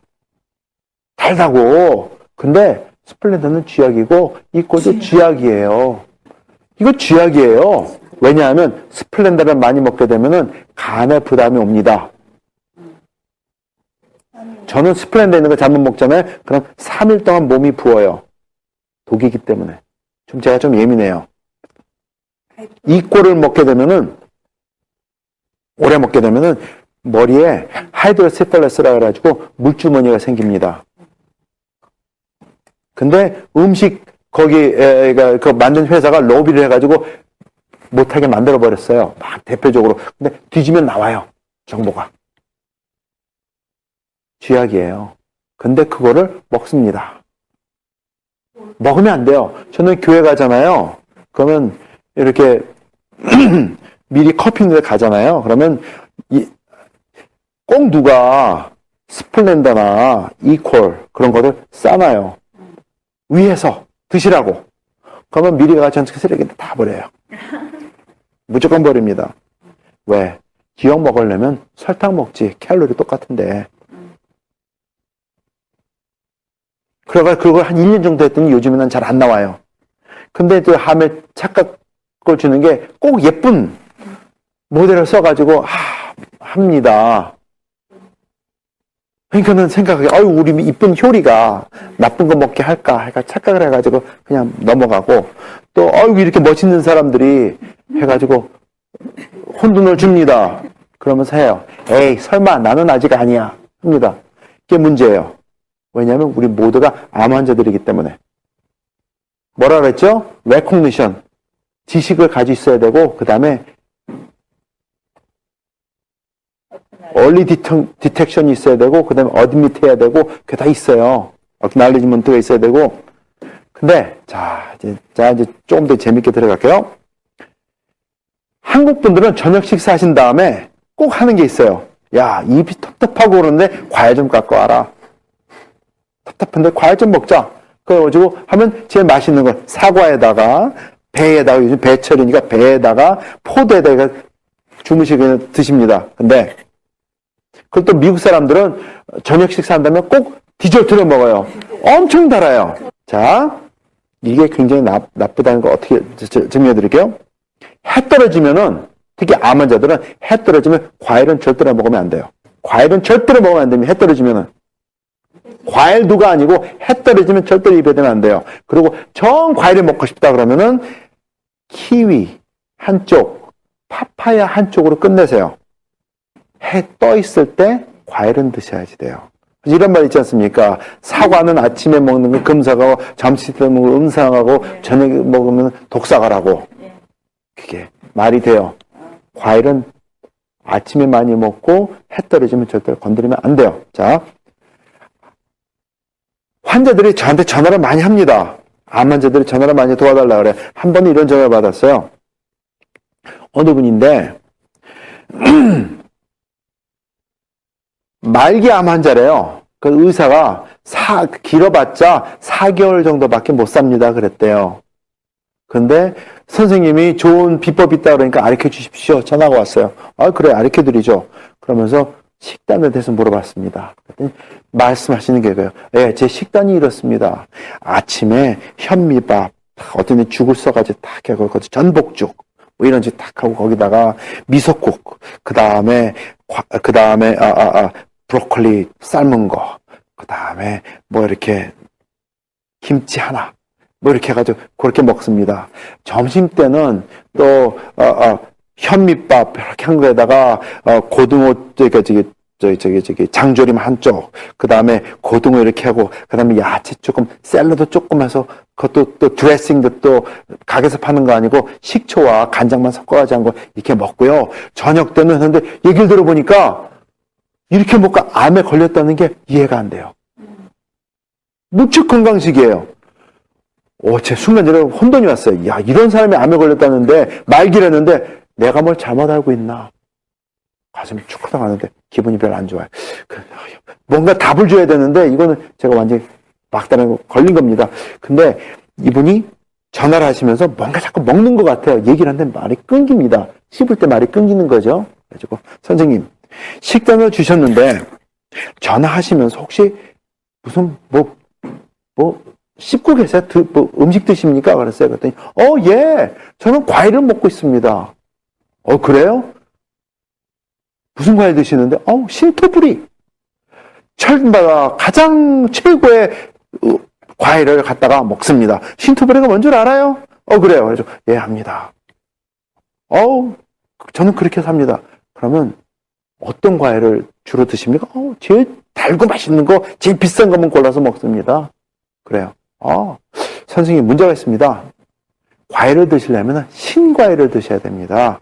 달다고. 근데 스플렌더는 쥐약이고 이 꼴도 쥐약이에요. 이거 쥐약이에요. 왜냐하면 스플렌더를 많이 먹게 되면은 간에 부담이 옵니다. 저는 스플렌더 있는 거 잘못 먹잖아요. 그럼 3일 동안 몸이 부어요. 독이기 때문에. 제가 좀 예민해요. 이 꼴을 먹게 되면은, 오래 먹게 되면은, 머리에 하이드로세팔러스라 그래가지고 물주머니가 생깁니다. 근데 음식, 그 만든 회사가 로비를 해가지고 못하게 만들어버렸어요. 막 대표적으로. 근데 뒤지면 나와요. 정보가. 쥐약이에요. 근데 그거를 먹습니다. 먹으면 안 돼요. 저는 교회 가잖아요. 그러면 이렇게 미리 커피 있는 데 가잖아요. 그러면 꼭 누가 스플렌더나 이퀄 그런 거를 싸놔요. 위에서 드시라고. 그러면 미리 가서 전체 쓰레기 다 버려요. 무조건 버립니다. 왜? 기억 먹으려면 설탕 먹지. 칼로리 똑같은데. 그래가 그걸 한 1년 정도 했더니 요즘에는 잘 안 나와요. 근데 또 함에 착각을 주는 게 꼭 예쁜 모델을 써가지고 합니다. 그러니까는 생각하기, 우리 이쁜 효리가 나쁜 거 먹게 할까? 그러니까 착각을 해가지고 그냥 넘어가고, 또, 이렇게 멋있는 사람들이 해가지고 혼돈을 줍니다. 그러면서 해요. 에이, 설마 나는 아직 아니야. 합니다. 그게 문제예요. 왜냐하면 우리 모두가 암 환자들이기 때문에. 뭐라 그랬죠? 레코그니션. 지식을 가지고 있어야 되고, 그 다음에 얼리 디텍션이 있어야 되고, 그 다음에 어드미트 해야 되고, 그게 다 있어요. 어크날리지먼트가 있어야 되고. 근데, 이제 조금 더 재밌게 들어갈게요. 한국 분들은 저녁 식사하신 다음에 꼭 하는 게 있어요. 야, 입이 텁텁하고 그러는데 과일 좀 갖고 와라. 답답한데 과일 좀 먹자. 그래가지고 하면 제일 맛있는 건 사과에다가 배에다가 요즘 배철이니까 배에다가 포도에다가 주무시게 드십니다. 근데 그걸 또 미국 사람들은 저녁 식사한다면 꼭 디저트를 먹어요. 엄청 달아요. 자, 이게 굉장히 나쁘다는 거 어떻게 증명해 드릴게요. 해 떨어지면은 특히 암 환자들은 해 떨어지면 과일은 절대로 먹으면 안 돼요. 과일은 절대로 먹으면 안 됩니다. 해 떨어지면은. 과일도가 아니고 해 떨어지면 절대로 입에 대면 안 돼요. 그리고 정 과일을 먹고 싶다 그러면은 키위 한쪽, 파파야 한쪽으로 끝내세요. 해 떠 있을 때 과일은 드셔야지 돼요. 이런 말 있지 않습니까? 사과는 아침에 먹는 거 금사가고 점심 때 먹는 거 음상하고 저녁에 먹으면 독사가라고. 그게 말이 돼요. 과일은 아침에 많이 먹고 해 떨어지면 절대로 건드리면 안 돼요. 자, 환자들이 저한테 전화를 많이 합니다. 암 환자들이 전화를 많이 도와달라 그래. 한 번은 이런 전화를 받았어요. 어느 분인데 말기 암 환자래요. 그 의사가 길어봤자 4개월 정도밖에 못 삽니다 그랬대요. 근데 선생님이 좋은 비법이 있다 그러니까 가르쳐 주십시오. 전화가 왔어요. 그래, 가르쳐 드리죠. 그러면서 식단에 대해서 물어봤습니다. 그랬더니 말씀하시는 게 그래요. 제 식단이 이렇습니다. 아침에 현미밥, 어떤 데 죽을 써가지고 딱 하고, 전복죽, 뭐 이런 식 딱 하고, 거기다가 미소국, 그 다음에, 브로콜리 삶은 거, 그 다음에 뭐 이렇게 김치 하나, 뭐 이렇게 해가지고 그렇게 먹습니다. 점심 때는 또 현미밥 이렇게 한 거에다가 고등어 장조림 한쪽, 그 다음에 고등어 이렇게 하고, 그 다음에 야채 조금, 샐러드 조금 해서 그것도 또 드레싱도 또 가게에서 파는 거 아니고 식초와 간장만 섞어가지고 한 거 이렇게 먹고요. 저녁 때는 근데 얘기를 들어보니까 이렇게 먹고 암에 걸렸다는 게 이해가 안 돼요. 무척 건강식이에요. 제 순간적으로 혼돈이 왔어요. 야, 이런 사람이 암에 걸렸다는데, 말기라는데, 내가 뭘 잘못 알고 있나. 가슴이 축 하다가는데, 기분이 별로 안 좋아요. 뭔가 답을 줘야 되는데, 이거는 제가 완전히 막다른 걸린 겁니다. 근데 이분이 전화를 하시면서 뭔가 자꾸 먹는 것 같아요. 얘기를 하는데 말이 끊깁니다. 씹을 때 말이 끊기는 거죠. 그래가지고 선생님 식단을 주셨는데 전화하시면서 혹시 무슨 씹고 계세요? 음식 드십니까? 그랬어요. 그랬더니 예, 저는 과일을 먹고 있습니다. 그래요? 무슨 과일 드시는데? 신토부리. 철분바다 가장 최고의 과일을 갖다가 먹습니다. 신토부리가 뭔 줄 알아요? 그래요. 그래서 예, 합니다. 저는 그렇게 삽니다. 그러면 어떤 과일을 주로 드십니까? 제일 달고 맛있는 거, 제일 비싼 것만 골라서 먹습니다. 그래요. 선생님 문제가 있습니다. 과일을 드시려면 신과일을 드셔야 됩니다.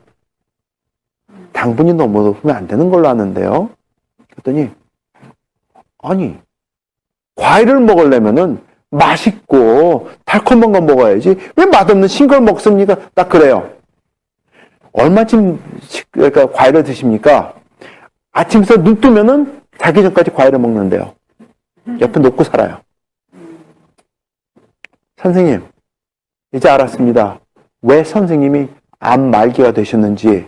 당분이 너무 높으면 안 되는 걸로 아는데요. 그랬더니 아니 과일을 먹으려면은 맛있고 달콤한 거 먹어야지 왜 맛없는 신 걸 먹습니까? 딱 그래요. 얼마쯤 그러니까 과일을 드십니까? 아침부터 눈 뜨면은 자기 전까지 과일을 먹는데요. 옆에 놓고 살아요. 선생님 이제 알았습니다. 왜 선생님이 암 말기가 되셨는지.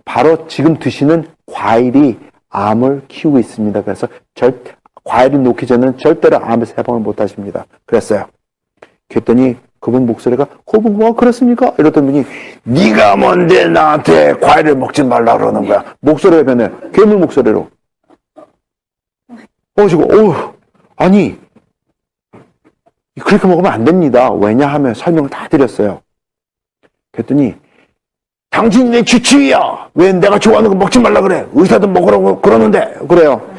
바로 지금 드시는 과일이 암을 키우고 있습니다. 그래서 과일을 놓기 전에는 절대로 암에서 해방을 못 하십니다. 그랬어요. 그랬더니 그분 목소리가 그렇습니까? 이러던 분이 네가 뭔데 나한테 과일을 먹지 말라 그러는 거야. 목소리가 변해. 괴물 목소리로. 아니 그렇게 먹으면 안 됩니다. 왜냐하면 설명을 다 드렸어요. 그랬더니 당신이 내 주치의야. 왜 내가 좋아하는 거 먹지 말라 그래. 의사도 먹으라고 그러는데. 그래요.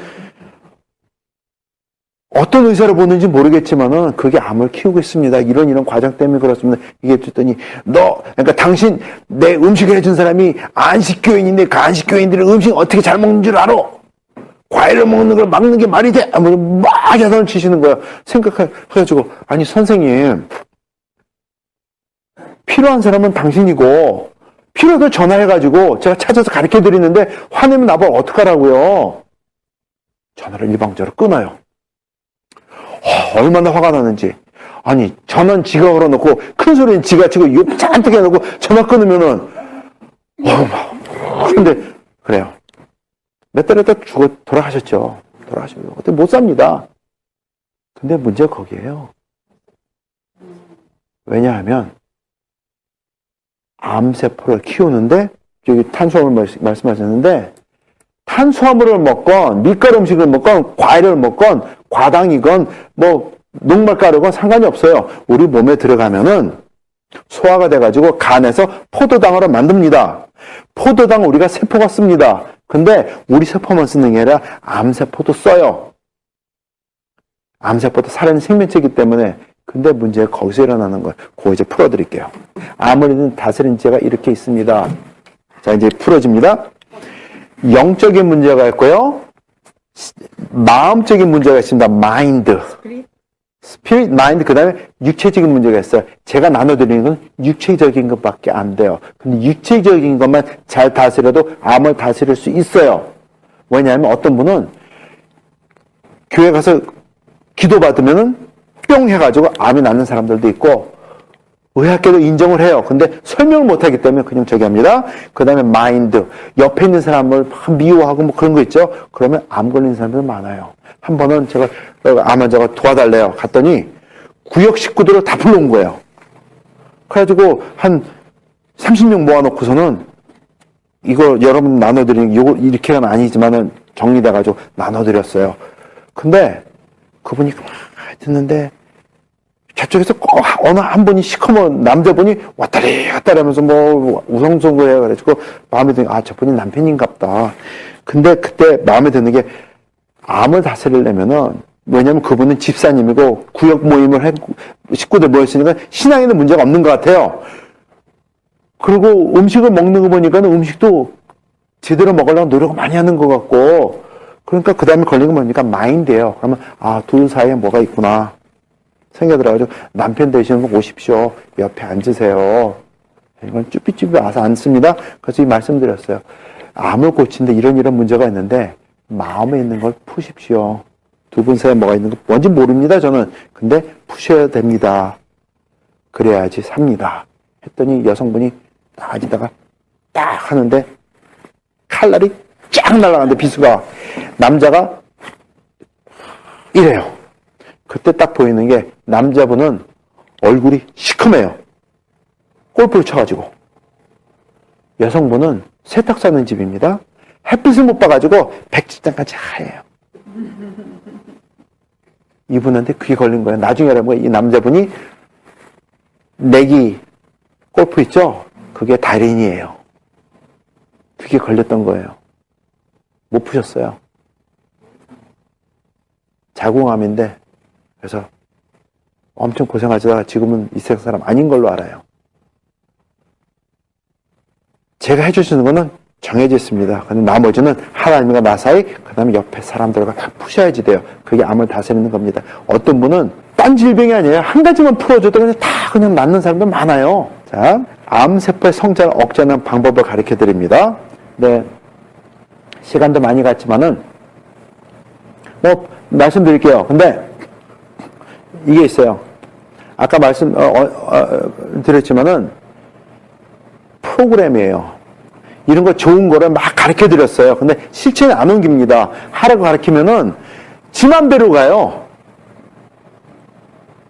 어떤 의사를 보는지 모르겠지만은 그게 암을 키우고 있습니다. 이런 과정 때문에 그렇습니다. 이게 듣더니 그러니까 당신 내 음식을 해준 사람이 안식교인인데 그 안식교인들은 음식 어떻게 잘 먹는 줄 알아? 과일을 먹는 걸 막는 게 말이 돼? 막 야단을 치시는 거야. 생각해가지고 아니 선생님 필요한 사람은 당신이고 필요해도 전화해가지고 제가 찾아서 가르쳐드리는데 화내면 나보고 어떡하라고요? 전화를 일방적으로 끊어요. 얼마나 화가 나는지. 아니 전화는 지가 걸어놓고 큰 소리는 지가 치고 욕 잔뜩 해놓고 전화 끊으면은 근데 그래요. 몇 달 있다 돌아가셨죠. 어떻게 못 삽니다. 근데 문제가 거기에요. 왜냐하면 암세포를 키우는데 여기 탄수화물 말씀하셨는데 탄수화물을 먹건 밀가루 음식을 먹건 과일을 먹건 과당이건 녹말가루건 상관이 없어요. 우리 몸에 들어가면은 소화가 돼가지고 간에서 포도당으로 만듭니다. 포도당 우리가 세포가 씁니다. 근데 우리 세포만 쓰는 게 아니라 암세포도 써요. 암세포도 살아있는 생명체이기 때문에. 근데 문제가 거기서 일어나는 거예요. 그거 이제 풀어드릴게요. 암을 다스리는 죄가 이렇게 있습니다. 자, 이제 풀어집니다. 영적인 문제가 있고요. 마음적인 문제가 있습니다. 마인드. 스피릿, 마인드, 그 다음에 육체적인 문제가 있어요. 제가 나눠드리는 건 육체적인 것밖에 안 돼요. 근데 육체적인 것만 잘 다스려도 암을 다스릴 수 있어요. 왜냐하면 어떤 분은 교회 가서 기도받으면은 뿅 해가지고 암이 낫는 사람들도 있고 의학계도 인정을 해요. 근데 설명을 못하기 때문에 그냥 저기 합니다. 그 다음에 마인드. 옆에 있는 사람을 미워하고 그런 거 있죠. 그러면 암 걸린 사람들 많아요. 한 번은 제가 암 환자가 도와달래요. 갔더니 구역 식구들을 다 불러온 거예요. 그래가지고 한 30명 모아놓고서는 이거 여러분 나눠드리는 요거 이렇게는 아니지만은 정리돼가지고 나눠드렸어요. 근데 그분이 듣는데 저쪽에서 꼭 어느 한 분이 시커먼 남자분이 왔다리 갔다리 하면서 우성성거해요. 그래가지고 마음에 드는 게 저분이 남편인갑다. 근데 그때 마음에 드는 게 암을 다스리려면은 왜냐면 그분은 집사님이고 구역 모임을 식구들 모였으니까 신앙에는 문제가 없는 것 같아요. 그리고 음식을 먹는 거 보니까 음식도 제대로 먹으려고 노력을 많이 하는 것 같고 그러니까 그 다음에 걸린 거 보니까 마인드예요. 그러면 둘 사이에 뭐가 있구나 생겨들어가지고 남편 되시는 분 오십시오. 옆에 앉으세요. 이건 쭈삐쭈삐 와서 앉습니다. 그래서 이 말씀드렸어요. 암을 고치는데 이런 문제가 있는데 마음에 있는 걸 푸십시오. 두 분 사이에 뭐가 있는 거 뭔지 모릅니다. 저는. 근데 푸셔야 됩니다. 그래야지 삽니다. 했더니 여성분이 나아지다가 딱 하는데 칼날이 쫙 날아가는데 비수가 남자가 이래요. 그때 딱 보이는 게 남자분은 얼굴이 시커매요. 골프를 쳐가지고. 여성분은 세탁 사는 집입니다. 햇빛을 못 봐가지고 백지장까지 하얘요. 이분한테 그게 걸린 거예요. 나중에 알아보면 이 남자분이 내기 골프 있죠? 그게 달인이에요. 그게 걸렸던 거예요. 못 푸셨어요. 자궁암인데 그래서 엄청 고생하시다가 지금은 이 세상 사람 아닌 걸로 알아요. 제가 해주시는 거는 정해져 있습니다. 근데 나머지는 하나님과 나 사이, 그 다음에 옆에 사람들과 다 푸셔야지 돼요. 그게 암을 다스리는 겁니다. 어떤 분은 딴 질병이 아니에요. 한 가지만 풀어줘도 그냥 낫는 사람도 많아요. 자, 암세포의 성장을 억제하는 방법을 가르쳐 드립니다. 네. 시간도 많이 갔지만은, 말씀드릴게요. 근데, 이게 있어요. 아까 드렸지만은, 프로그램이에요. 이런 거 좋은 거를 막 가르쳐 드렸어요. 근데 실천이 안 옮깁니다. 하라고 가르치면은, 지 맘대로 가요.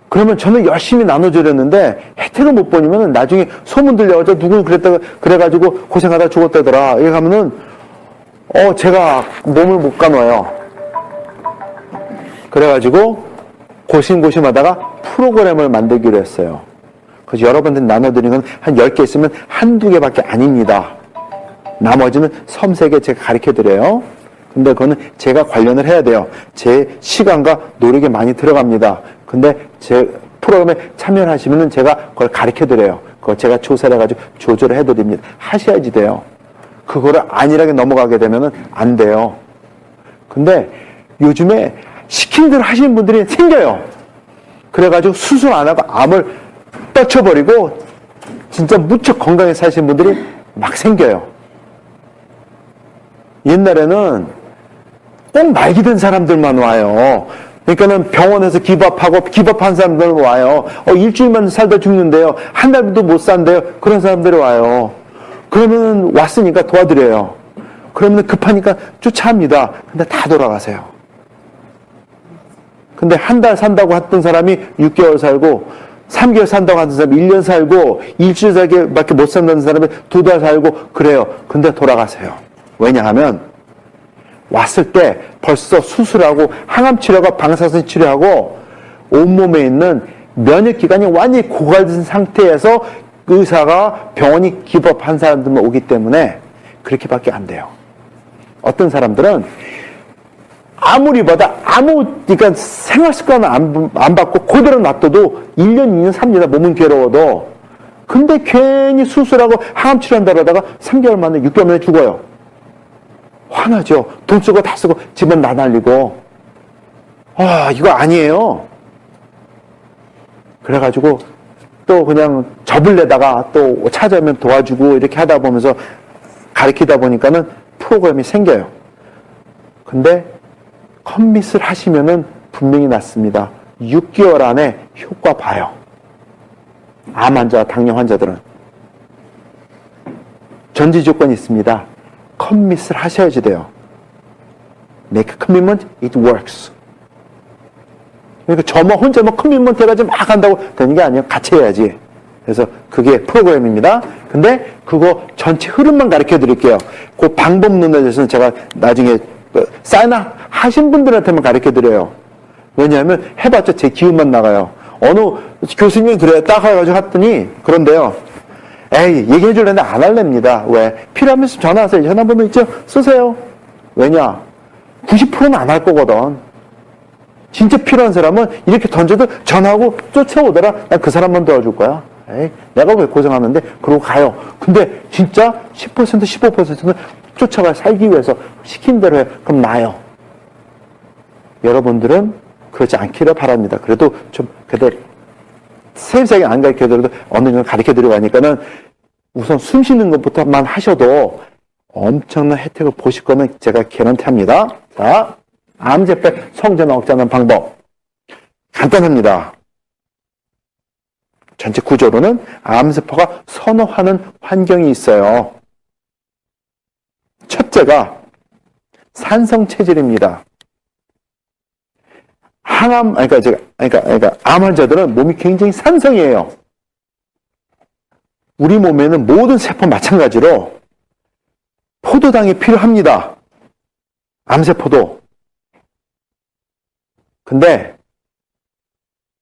그러면 저는 열심히 나눠드렸는데 혜택을 못 보니면 나중에 소문 들려가지고 누구는 그래가지고 고생하다 죽었다더라. 이렇게 하면은 제가 몸을 못 가눠요. 그래가지고 고심고심하다가 프로그램을 만들기로 했어요. 그래서 여러분들 나눠드리는 건 한 10개 있으면 한두 개밖에 아닙니다. 나머지는 섬세하게 제가 가르쳐드려요. 근데 그거는 제가 관련을 해야 돼요. 제 시간과 노력이 많이 들어갑니다. 근데 제 프로그램에 참여를 하시면은 제가 그걸 가르쳐 드려요. 그거 제가 조사를 해가지고 조절을 해드립니다. 하셔야지 돼요. 그거를 안일하게 넘어가게 되면은 안 돼요. 근데 요즘에 시킨 대로 하시는 분들이 생겨요. 그래가지고 수술 안 하고 암을 떨쳐버리고 진짜 무척 건강하게 사시는 분들이 막 생겨요. 옛날에는 꼭 말기 된 사람들만 와요. 그러니까는 병원에서 기법한 사람들 와요. 일주일만 살다 죽는데요. 한 달도 못 산대요. 그런 사람들이 와요. 그러면 왔으니까 도와드려요. 그러면 급하니까 쫓아합니다. 근데 다 돌아가세요. 근데 한 달 산다고 했던 사람이 6개월 살고, 3개월 산다고 하던 사람이 1년 살고, 일주일 살기밖에 못 산다는 사람이 2달 살고, 그래요. 근데 돌아가세요. 왜냐하면, 왔을 때 벌써 수술하고 항암 치료하고 방사선 치료하고 온몸에 있는 면역 기관이 완전히 고갈된 상태에서 의사가 병원이 기법한 사람들만 오기 때문에 그렇게밖에 안 돼요. 어떤 사람들은 아무리 봐도 그러니까 생활 습관을 안 바꾸고 그대로 놔둬도 1년, 2년, 3년 몸은 괴로워도 근데 괜히 수술하고 항암 치료한다고 하다가 3개월 만에 6개월 만에 죽어요. 화나죠. 돈 쓰고 다 쓰고 집은 다 날리고. 이거 아니에요. 그래가지고 또 그냥 접을 내다가 또 찾아오면 도와주고 이렇게 하다 보면서 가르치다 보니까는 프로그램이 생겨요. 근데 컴밋을 하시면은 분명히 낫습니다. 6개월 안에 효과 봐요. 암 환자, 당뇨 환자들은. 전제 조건이 있습니다. 컴밋을 하셔야지 돼요. Make a commitment, it works. 그러니까 저만 혼자만 커밋먼트 해가지고 막 한다고 되는 게 아니에요. 같이 해야지. 그래서 그게 프로그램입니다. 근데 그거 전체 흐름만 가르쳐 드릴게요. 그 방법론에 대해서는 제가 나중에 사인 하신 분들한테만 가르쳐 드려요. 왜냐하면 해봤자 제 기운만 나가요. 어느 교수님이 그래요. 딱 해가지고 했더니 그런데요. 얘기해 줄랬는데 안 할랍니다. 왜? 필요하면 전화하세요. 전화번호 있죠? 쓰세요. 왜냐? 90%는 안 할 거거든. 진짜 필요한 사람은 이렇게 던져도 전화하고 쫓아오더라. 난 그 사람만 도와줄 거야. 내가 왜 고생하는데? 그러고 가요. 근데 진짜 10%, 15%는 쫓아가 살기 위해서 시킨 대로 해. 그럼 나요. 여러분들은 그렇지 않기를 바랍니다. 그래도 좀, 세세하게 안 가르쳐드려도 어느 정도 가르쳐드리고 하니까는 우선 숨 쉬는 것부터만 하셔도 엄청난 혜택을 보실 거는 제가 개런티 합니다. 자, 암세포 성장 억제하는 방법. 간단합니다. 전체 구조로는 암세포가 선호하는 환경이 있어요. 첫째가 산성 체질입니다. 그러니까 암 환자들은 몸이 굉장히 산성이에요. 우리 몸에는 모든 세포 마찬가지로 포도당이 필요합니다. 암세포도. 근데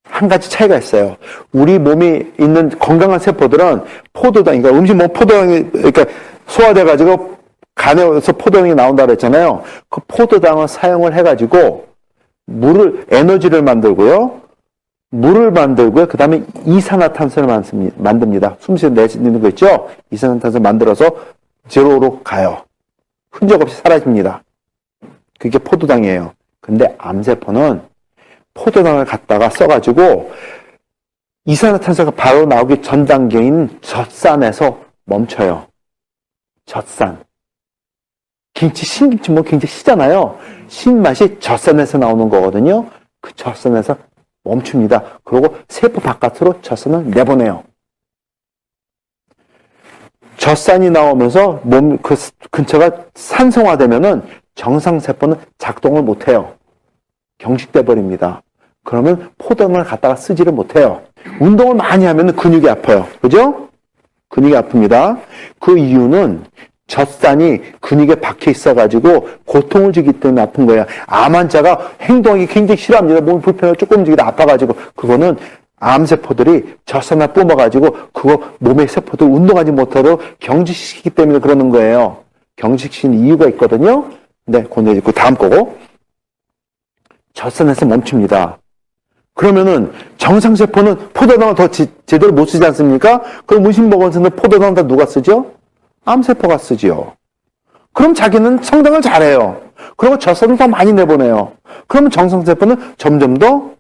한 가지 차이가 있어요. 우리 몸에 있는 건강한 세포들은 포도당, 그러니까 음식 먹으면 포도당이 그러니까 소화돼가지고 간에서 포도당이 나온다고 했잖아요. 그 포도당을 사용을 해가지고 에너지를 만들고요. 물을 만들고요. 그 다음에 이산화탄소를 만듭니다. 숨쉬는 내쉬는 거 있죠? 이산화탄소를 만들어서 제로로 가요. 흔적 없이 사라집니다. 그게 포도당이에요. 근데 암세포는 포도당을 갖다가 써가지고 이산화탄소가 바로 나오기 전 단계인 젖산에서 멈춰요. 젖산. 신김치 뭐 굉장히 시잖아요. 신맛이 젖산에서 나오는 거거든요. 그 젖산에서 멈춥니다. 그리고 세포 바깥으로 젖산을 내보내요. 젖산이 나오면서 몸 그 근처가 산성화되면은 정상세포는 작동을 못해요. 경직돼 버립니다. 그러면 포도당을 갖다가 쓰지를 못해요. 운동을 많이 하면 근육이 아파요. 그죠? 근육이 아픕니다. 그 이유는 젖산이 근육에 박혀 있어가지고 고통을 주기 때문에 아픈 거예요. 암 환자가 행동하기 굉장히 싫어합니다. 몸이 불편하고 조금 움직이다 아파가지고. 그거는 암세포들이 젖산을 뿜어가지고 그거 몸의 세포들 운동하지 못하도록 경직시키기 때문에 그러는 거예요. 경직시키는 이유가 있거든요. 네, 그건 그 다음 거고. 젖산에서 멈춥니다. 그러면은 정상세포는 포도당을 더 제대로 못 쓰지 않습니까? 그럼 음식 먹어서는 포도당을 다 누가 쓰죠? 암세포가 쓰지요. 그럼 자기는 성장을 잘해요. 그리고 젖산을 더 많이 내보내요. 그러면 정상세포는 점점 더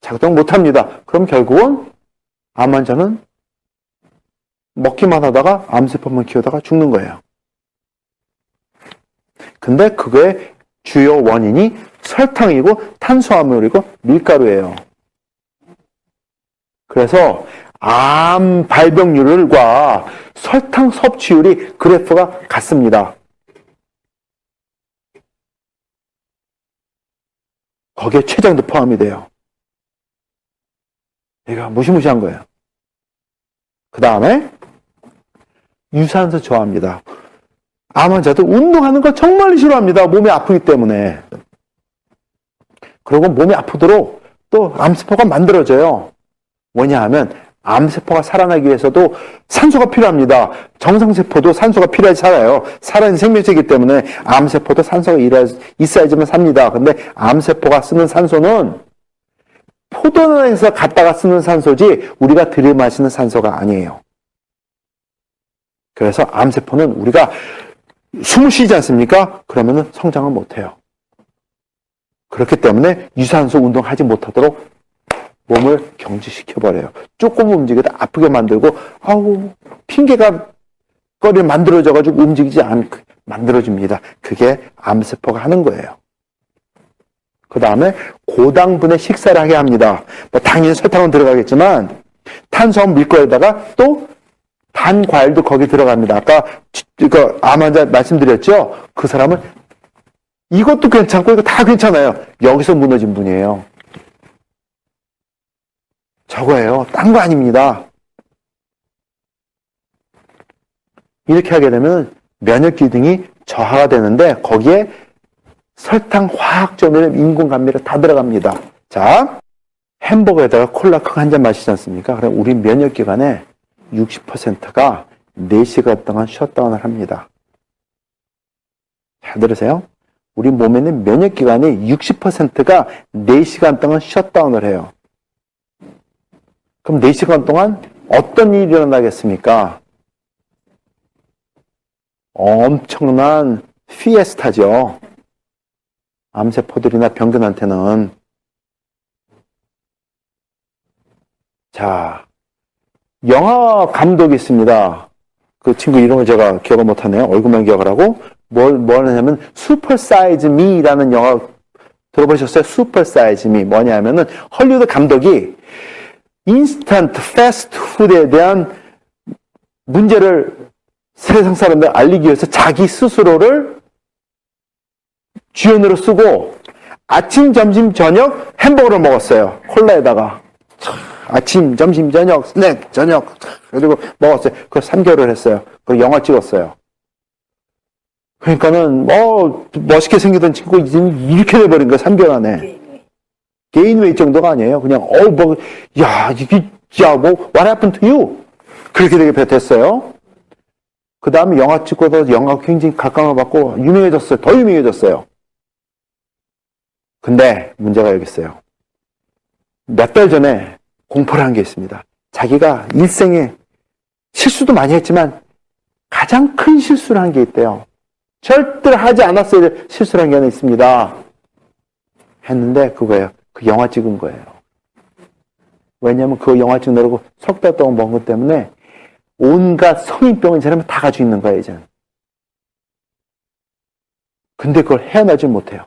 작동 못합니다. 그럼 결국은 암 환자는 먹기만 하다가 암세포만 키우다가 죽는 거예요. 근데 그거의 주요 원인이 설탕이고 탄수화물이고 밀가루예요. 그래서 암 발병률과 설탕 섭취율이 그래프가 같습니다. 거기에 췌장도 포함이 돼요. 얘가 무시무시한 거예요. 그 다음에 유산소 좋아합니다. 암 환자도 운동하는 걸 정말 싫어합니다. 몸이 아프기 때문에. 그리고 몸이 아프도록 또 암세포가 만들어져요. 뭐냐 하면 암세포가 살아나기 위해서도 산소가 필요합니다. 정상세포도 산소가 필요해서 살아요. 살아있는 생명체이기 때문에 암세포도 산소가 있어야지만 삽니다. 근데 암세포가 쓰는 산소는 포도당에서 갖다가 쓰는 산소지 우리가 들이마시는 산소가 아니에요. 그래서 암세포는 우리가 숨을 쉬지 않습니까? 그러면은 성장을 못해요. 그렇기 때문에 유산소 운동하지 못하도록 몸을 경직시켜버려요. 조금 움직이다 아프게 만들고, 핑계가 거리를 만들어져가지고 움직이지 않게 만들어줍니다. 그게 암세포가 하는 거예요. 그 다음에 고당분의 식사를 하게 합니다. 뭐 당연히 설탕은 들어가겠지만, 탄수화물 밀가루에다가 또 단 과일도 거기 들어갑니다. 아까 암 환자 말씀드렸죠? 그 사람은 이것도 괜찮고 이거 다 괜찮아요. 여기서 무너진 분이에요. 저거예요. 딴 거 아닙니다. 이렇게 하게 되면 면역 기능이 저하가 되는데 거기에 설탕, 화학조미료, 인공감미료 다 들어갑니다. 자, 햄버거에다가 콜라 한 잔 마시지 않습니까? 그럼 우리 면역 기관의 60%가 4시간 동안 셧다운을 합니다. 잘 들으세요? 우리 몸에는 면역 기관의 60%가 4시간 동안 셧다운을 해요. 그럼 4시간 동안 어떤 일이 일어나겠습니까? 엄청난 피에스타죠. 암세포들이나 병균한테는. 자, 영화 감독이 있습니다. 그 친구 이름을 제가 기억을 못하네요. 얼굴만 기억을 하고. 뭘 하냐면, 슈퍼 사이즈 미라는 영화 들어보셨어요? 슈퍼 사이즈 미. 뭐냐 하면은, 헐리우드 감독이 인스턴트 패스트 푸드에 대한 문제를 세상 사람들 알리기 위해서 자기 스스로를 주연으로 쓰고 아침, 점심, 저녁 햄버거를 먹었어요. 콜라에다가. 아침, 점심, 저녁, 스낵, 저녁. 그리고 먹었어요. 그거 3개월을 했어요. 그리고 영화 찍었어요. 그러니까는, 멋있게 생기던 친구가 이렇게 돼버린 거예요. 3개월 안에. 개인웨이 정도가 아니에요. 그냥, what happened to you? 그렇게 되게 됐어요. 그 다음에 영화 찍고도 영화가 굉장히 각광을 받고 유명해졌어요. 더 유명해졌어요. 근데 문제가 여기 있어요. 몇 달 전에 공포를 한 게 있습니다. 자기가 일생에 실수도 많이 했지만 가장 큰 실수를 한 게 있대요. 절대로 하지 않았어야 될 실수를 한 게 하나 있습니다. 했는데 그거예요. 그 영화 찍은 거예요. 왜냐하면 그 영화 찍느라고 석 달 동안 먹은 것 때문에 온갖 성인병은 이 사람은 다 가지고 있는 거예요, 이제는. 근데 그걸 헤어나지 못해요.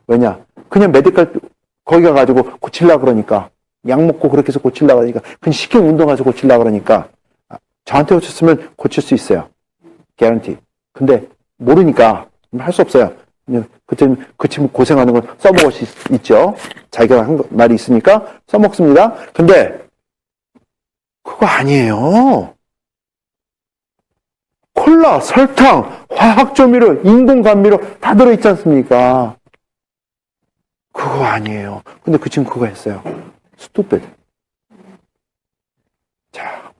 왜냐? 그냥 메디컬 거기 가가지고 고치려고 그러니까. 약 먹고 그렇게 해서 고치려고 그러니까. 그냥 쉽게 운동해서 고치려고 그러니까. 저한테 고쳤으면 고칠 수 있어요. 개런티. 근데 모르니까 할 수 없어요. 그때 그 친구 고생하는 걸 써먹을 수 있죠. 자기가 한 말이 있으니까 써먹습니다. 근데 그거 아니에요. 콜라, 설탕, 화학조미료, 인공감미료 다 들어있지 않습니까? 그거 아니에요. 근데 그 친구 그거 했어요. 스투피드. 자,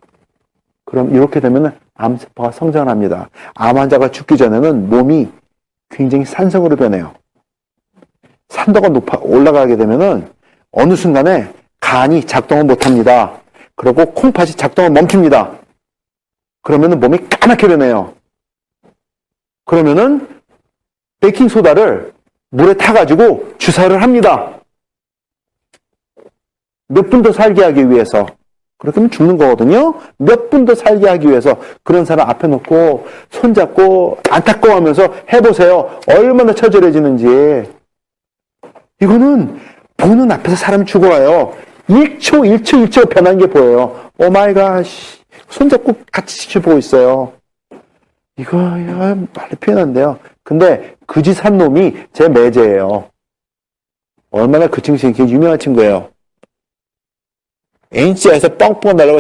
그럼 이렇게 되면 암세포가 성장을 합니다. 암 환자가 죽기 전에는 몸이 굉장히 산성으로 변해요. 산도가 올라가게 되면은 어느 순간에 간이 작동을 못합니다. 그리고 콩팥이 작동을 멈춥니다. 그러면은 몸이 까맣게 변해요. 그러면은 베이킹소다를 물에 타가지고 주사를 합니다. 몇 분 더 살게 하기 위해서. 그렇게 하면 죽는 거거든요. 몇 분 더 살게 하기 위해서 그런 사람 앞에 놓고 손잡고 안타까워하면서 해보세요. 얼마나 처절해지는지. 이거는 보는 앞에서 사람이 죽어와요. 1초 변한 게 보여요. 오 마이 갓. 손잡고 같이 지켜보고 있어요. 이거 말로 표현한데요. 근데 그 짓 한 놈이 제 매제예요. 얼마나 그 친구 되게 유명한 친구예요. NC에서 뻥뻥 날리고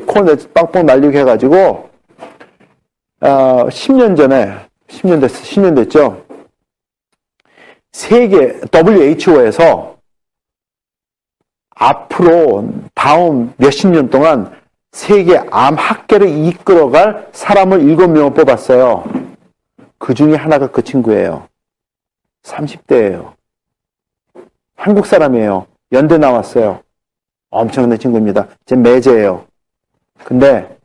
코너에 뻥뻥 날리고 해가지고 10년 전에 10년 됐죠. 세계 WHO에서 앞으로 다음 몇십 년 동안 세계 암 학계를 이끌어갈 사람을 7명을 뽑았어요. 그 중에 하나가 그 친구예요. 30대예요. 한국 사람이에요. 연대 나왔어요. 엄청난 친구입니다. 제 매제예요. 근데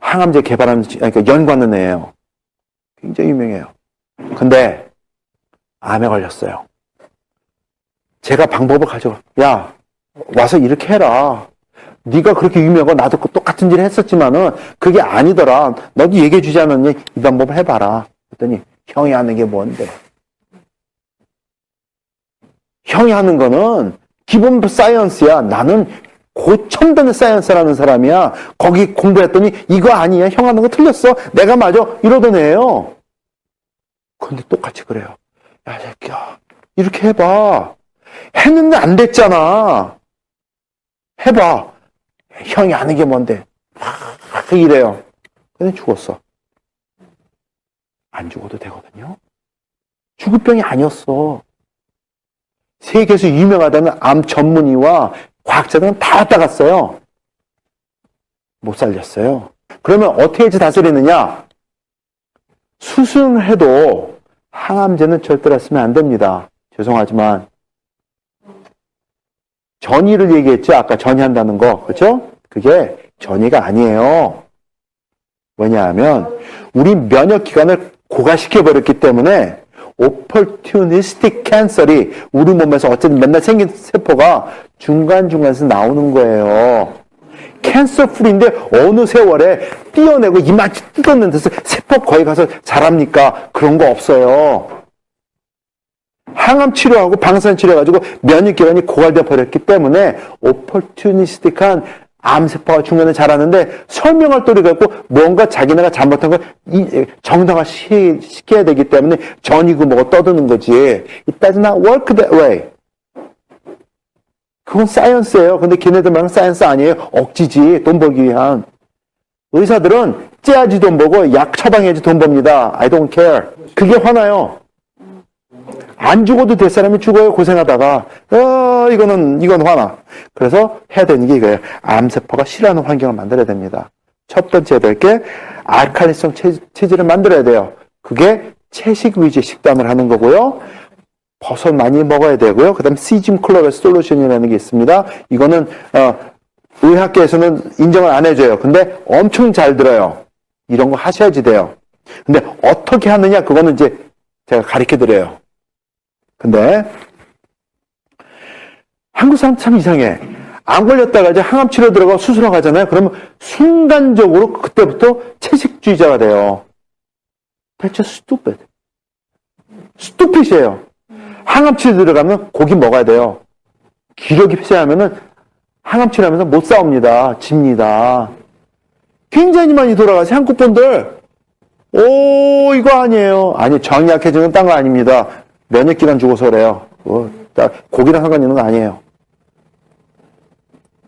항암제 개발하는, 그러니까 연구하는 애예요. 굉장히 유명해요. 근데 암에 걸렸어요. 제가 방법을 가져가. 야, 와서 이렇게 해라. 네가 그렇게 유명하고 나도 똑같은 일을 했었지만은 그게 아니더라. 너도 얘기해 주지 않았니? 이 방법을 해봐라. 그랬더니 형이 하는 게 뭔데? 형이 하는 거는 기본 사이언스야. 나는 고첨단의 사이언스라는 사람이야. 거기 공부했더니 이거 아니야. 형 하는 거 틀렸어. 내가 맞아. 이러던 애예요. 근데 똑같이 그래요. 야, 새끼야. 이렇게 해봐. 했는데 안 됐잖아. 해봐. 형이 아는 게 뭔데? 이래요. 근데 죽었어. 안 죽어도 되거든요. 죽을 병이 아니었어. 세계에서 유명하다는 암 전문의와 과학자들은 다 왔다 갔어요. 못 살렸어요. 그러면 어떻게 해서 다스리느냐? 수술을 해도 항암제는 절대로 쓰면 안 됩니다. 죄송하지만. 전이를 얘기했죠? 아까 전이한다는 거. 그렇죠? 그게 전이가 아니에요. 왜냐하면 우리 면역기관을 고갈시켜버렸기 때문에 opportunistic cancer이 우리 몸에서 어쨌든 맨날 생긴 세포가 중간중간에서 나오는 거예요. 캔서 프리인데 어느 세월에 띄어내고 이만치 뜯었는 데서 세포 거기 가서 자랍니까? 그런 거 없어요. 항암 치료하고 방사선 치료해가지고 면역기관이 고갈되어 버렸기 때문에 opportunistic한 암세포가 중간에 자라는데 설명할 도리가 없고 뭔가 자기네가 잘못한 걸 정당화 시켜야 되기 때문에 전이고 뭐고 떠드는 거지. It does not work that way. 그건 사이언스예요. 근데 걔네들 말은 사이언스 아니에요. 억지지. 돈 벌기 위한. 의사들은 째야지 돈 벌고 약 처방해야지 돈 법니다. I don't care. 그게 화나요. 안 죽어도 될 사람이 죽어요. 고생하다가. 이건 화나. 그래서 해야 되는 게 이거예요. 암세포가 싫어하는 환경을 만들어야 됩니다. 첫 번째 해야 될 게 알칼리성 체질을 만들어야 돼요. 그게 채식 위주의 식단을 하는 거고요. 버섯 많이 먹어야 되고요. 그 다음에 시즘 클로레 솔루션이라는 게 있습니다. 이거는 의학계에서는 인정을 안 해줘요. 근데 엄청 잘 들어요. 이런 거 하셔야지 돼요. 근데 어떻게 하느냐 그거는 이제 제가 가르쳐드려요. 근데 한국 사람 참 이상해. 안 걸렸다가 이제 항암 치료 들어가고 수술하고 가잖아요. 그러면 순간적으로 그때부터 채식주의자가 돼요. That's just stupid. stupid이에요. 항암 치료 들어가면 고기 먹어야 돼요. 기력이 폐쇄하면은 항암 치료하면서 못 싸웁니다. 집니다. 굉장히 많이 돌아가세요. 한국 분들. 이거 아니에요. 아니, 정이 약해지는 딴 거 아닙니다. 면역기관 죽어서 그래요. 고기랑 상관 있는 거 아니에요.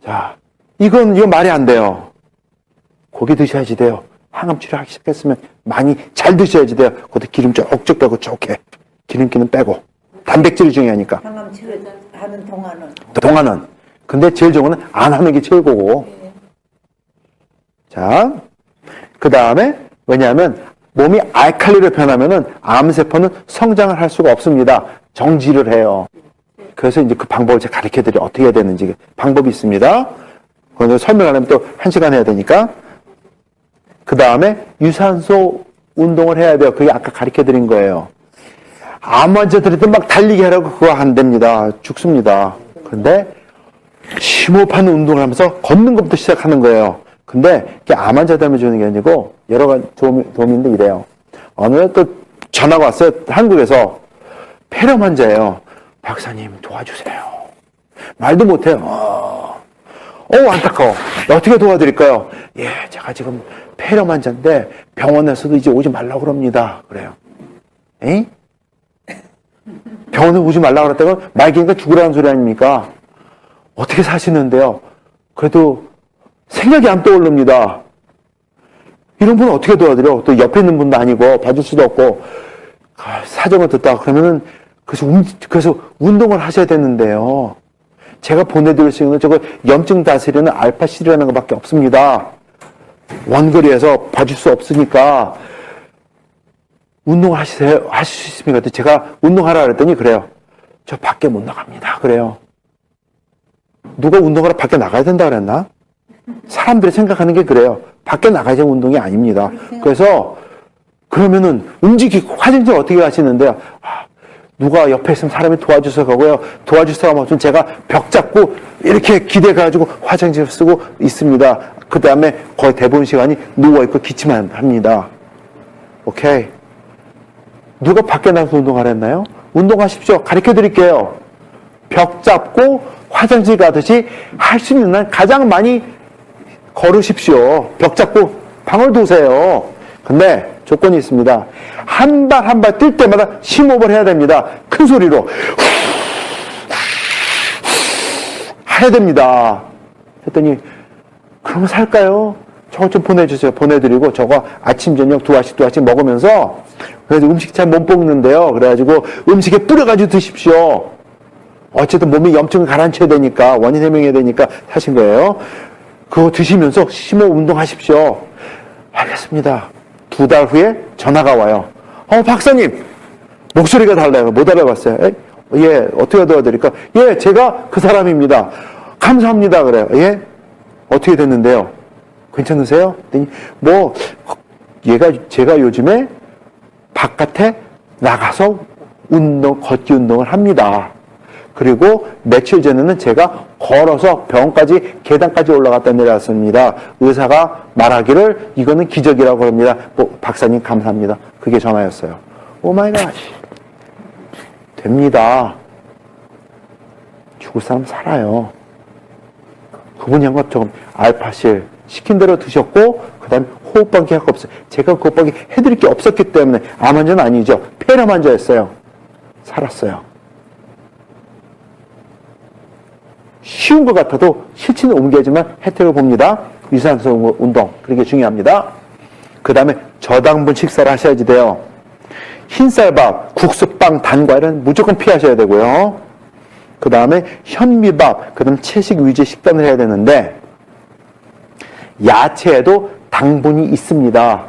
자, 이건 말이 안 돼요. 고기 드셔야지 돼요. 항암 치료하기 시작했으면 많이 잘 드셔야지 돼요. 그것도 기름 쪽쪽 빼고 좋게. 기름기는 빼고. 단백질이 중요하니까. 항암 치료하는 동안은. 근데 제일 좋은 건 안 하는 게 최고고. 자, 그 다음에, 왜냐하면, 몸이 알칼리로 변하면은 암세포는 성장을 할 수가 없습니다. 정지를 해요. 그래서 이제 그 방법을 제가 가르쳐 드려요. 어떻게 해야 되는지. 방법이 있습니다. 그걸 설명하려면 또 1시간 해야 되니까. 그 다음에 유산소 운동을 해야 돼요. 그게 아까 가르쳐 드린 거예요. 암 환자들한테 막 달리기 하라고 그거 안 됩니다. 죽습니다. 근데 심호흡하는 운동을 하면서 걷는 것부터 시작하는 거예요. 근데 그게 암 환자 때문에 주는 게 아니고 여러 가지 도움인데 이래요. 어느 날 또 전화가 왔어요. 한국에서 폐렴 환자예요. 박사님 도와주세요. 말도 못해요. 안타까워. 어떻게 도와드릴까요? 예, 제가 지금 폐렴 환자인데 병원에서도 이제 오지 말라고 그럽니다. 그래요. 에이? 병원에 오지 말라고 그랬다가 말기니까 죽으라는 소리 아닙니까? 어떻게 사시는데요? 그래도 생각이 안 떠오릅니다. 이런 분은 어떻게 도와드려? 또 옆에 있는 분도 아니고 봐줄 수도 없고 사정을 듣다 그러면은 그래서 운동을 하셔야 되는데요. 제가 보내드릴 수 있는 저거 염증 다스리는 알파실이라는 것밖에 없습니다. 원거리에서 봐줄 수 없으니까 운동을 하실 수 있습니까? 제가 운동하라 그랬더니 그래요. 저 밖에 못 나갑니다. 그래요. 누가 운동하러 밖에 나가야 된다 그랬나? 사람들이 생각하는 게 그래요. 밖에 나가야 운동이 아닙니다. 그래서 그러면은 움직이고 화장실 어떻게 가시는데요? 누가 옆에 있으면 사람이 도와줘서 가고요. 도와줄 사람 없으면 제가 벽 잡고 이렇게 기대가지고 화장실 쓰고 있습니다. 그 다음에 거의 대부분 시간이 누워있고 기침만 합니다. 오케이. 누가 밖에 나가서 운동하라 했나요? 운동하십시오. 가르쳐 드릴게요. 벽 잡고 화장실 가듯이 할 수 있는 날 가장 많이 걸으십시오. 벽 잡고 방을 도세요. 근데 조건이 있습니다. 한 발 한 발 뛸 때마다 심호흡을 해야 됩니다. 큰 소리로 해야 됩니다. 했더니 그러면 살까요? 저거 좀 보내주세요. 보내드리고 저거 아침 저녁 두 알씩 먹으면서 그래서 음식 잘 못 먹는데요. 그래가지고 음식에 뿌려가지고 드십시오. 어쨌든 몸이 염증을 가라앉혀야 되니까 원인 해명해야 되니까 하신 거예요. 그거 드시면서 심호흡 운동하십시오. 알겠습니다. 2달 후에 전화가 와요. 박사님 목소리가 달라요. 못 알아봤어요. 예, 어떻게 도와드릴까? 예, 제가 그 사람입니다. 감사합니다. 그래요. 예, 어떻게 됐는데요? 괜찮으세요? 제가 요즘에 바깥에 나가서 걷기 운동을 합니다. 그리고 며칠 전에는 제가 걸어서 병원까지 계단까지 올라갔다 내려왔습니다. 의사가 말하기를 이거는 기적이라고 합니다. 박사님 감사합니다. 그게 전화였어요. 오 마이 갓. 됩니다. 죽을 사람 살아요. 그분이 한 것처럼 알파실 시킨 대로 드셨고 그다음에 호흡방기 할 거 없어요. 제가 호흡방기 해드릴 게 없었기 때문에 암 환자는 아니죠. 폐렴 환자였어요. 살았어요. 쉬운 것 같아도 실천에 옮겨야지만 혜택을 봅니다. 유산소 운동 그게 중요합니다. 그 다음에 저당분 식사를 하셔야지 돼요. 흰쌀밥, 국수빵, 단과일은 무조건 피하셔야 되고요. 그 다음에 현미밥, 그 다음 채식 위주의 식단을 해야 되는데 야채에도 당분이 있습니다.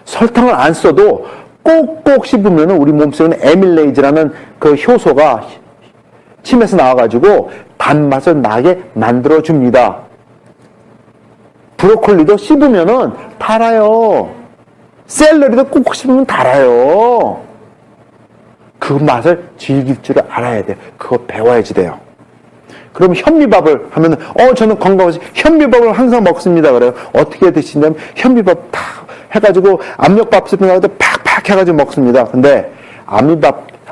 설탕을 안 써도 꼭꼭 씹으면 우리 몸속에 있는 에밀레이즈라는 그 효소가 침에서 나와가지고 단맛을 나게 만들어줍니다. 브로콜리도 씹으면은 달아요. 샐러리도 꼭꼭 씹으면 달아요. 그 맛을 즐길 줄을 알아야 돼요. 그거 배워야지 돼요. 그럼 현미밥을 하면은, 저는 건강해서 현미밥을 항상 먹습니다. 그래요. 어떻게 드시냐면, 현미밥 탁 해가지고, 압력밥솥에 나가도 팍팍 해가지고 먹습니다. 근데,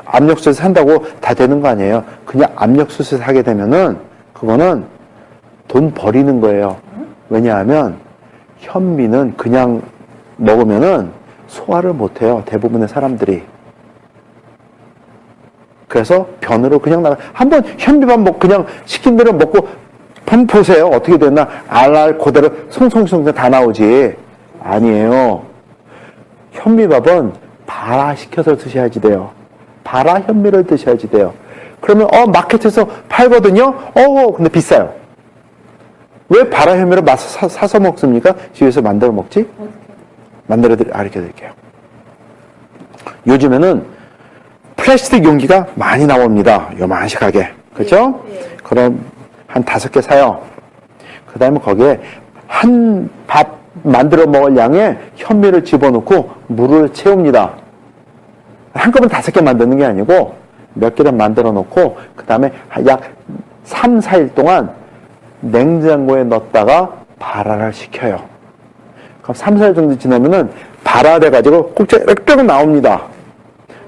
압력솥에 산다고 다 되는 거 아니에요. 그냥 압력솥에 사게 되면은, 그거는 돈 버리는 거예요. 왜냐하면, 현미는 그냥 먹으면은 소화를 못 해요. 대부분의 사람들이. 그래서 변으로 그냥 나가. 한번 현미밥 그냥 시킨 대로 먹고 한번 보세요. 어떻게 됐나. 알알 그대로 송송송 다 나오지. 아니에요. 현미밥은 발화시켜서 드셔야지 돼요. 발화 현미를 드셔야지 돼요. 그러면 마켓에서 팔거든요. 근데 비싸요. 왜 발화 현미를 사서 먹습니까? 집에서 만들어 먹지? 가르쳐 드릴게요. 요즘에는 플라스틱 용기가 많이 나옵니다. 요만식하게. 그렇죠? 네. 그럼 한 5개 사요. 그 다음에 거기에 한 밥 만들어 먹을 양의 현미를 집어넣고 물을 채웁니다. 한꺼번에 5개 만드는 게 아니고 몇 개를 만들어 놓고 그 다음에 약 3, 4일 동안 냉장고에 넣었다가 발화를 시켜요. 그럼 3, 4일 정도 지나면은 발화돼가지고 꼭지가 이렇게 나옵니다.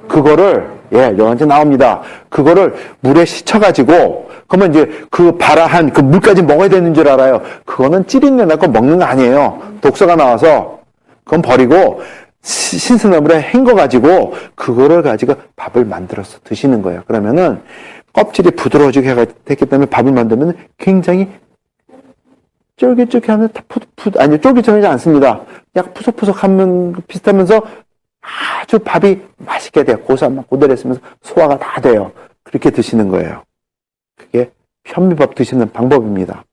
그거를 영양제 나옵니다. 그거를 물에 씻어가지고, 그러면 이제 그 발화한 그 물까지 먹어야 되는 줄 알아요. 그거는 찌린내 나고 먹는 거 아니에요. 독소가 나와서. 그건 버리고, 신선한 물에 헹궈가지고, 그거를 가지고 밥을 만들어서 드시는 거예요. 그러면은, 껍질이 부드러워지게 됐기 때문에 밥을 만들면 굉장히 쫄깃쫄깃하면 쫄깃쫄깃하지 않습니다. 약간 푸석푸석하면 비슷하면서 아주 밥이 맛있게 돼요. 고소한 맛 그대로 있으면서 소화가 다 돼요. 그렇게 드시는 거예요. 그게 현미밥 드시는 방법입니다.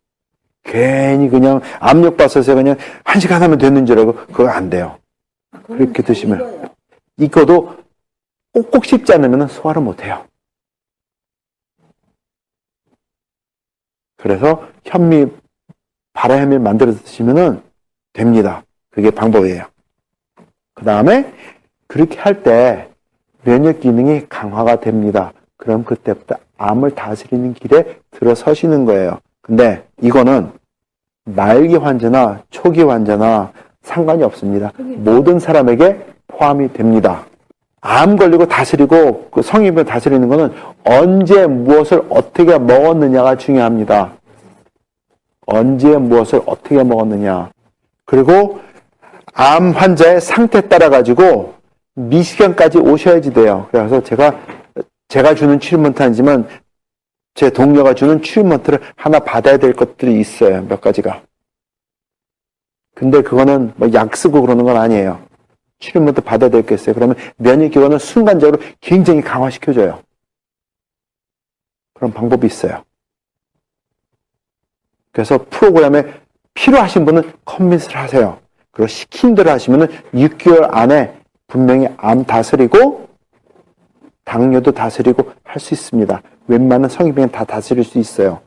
괜히 그냥 압력밥솥에 그냥 1시간 하면 되는 줄 알고 그거 안 돼요. 그렇게 드시면 이거도 꼭꼭 씹지 않으면 소화를 못 해요. 그래서 발화 현미를 만들어 드시면 됩니다. 그게 방법이에요. 그 다음에 그렇게 할 때 면역 기능이 강화가 됩니다. 그럼 그때부터 암을 다스리는 길에 들어서시는 거예요. 근데 이거는 말기 환자나 초기 환자나 상관이 없습니다. 모든 사람에게 포함이 됩니다. 암 걸리고 다스리고 그 성인을 다스리는 거는 언제 무엇을 어떻게 먹었느냐가 중요합니다. 언제 무엇을 어떻게 먹었느냐. 그리고 암 환자의 상태에 따라 가지고 미식경까지 오셔야지 돼요. 그래서 제가 주는 트리트먼트 아니지만 제 동료가 주는 트리트먼트를 하나 받아야 될 것들이 있어요. 몇 가지가. 근데 그거는 뭐 약 쓰고 그러는 건 아니에요. 트리트먼트 받아야 될 게 있어요. 그러면 면역기관을 순간적으로 굉장히 강화시켜줘요. 그런 방법이 있어요. 그래서 프로그램에 필요하신 분은 커밋을 하세요. 그리고 시킨 대로 하시면은 6개월 안에 분명히 암 다스리고 당뇨도 다스리고 할 수 있습니다. 웬만한 성인병은 다 다스릴 수 있어요.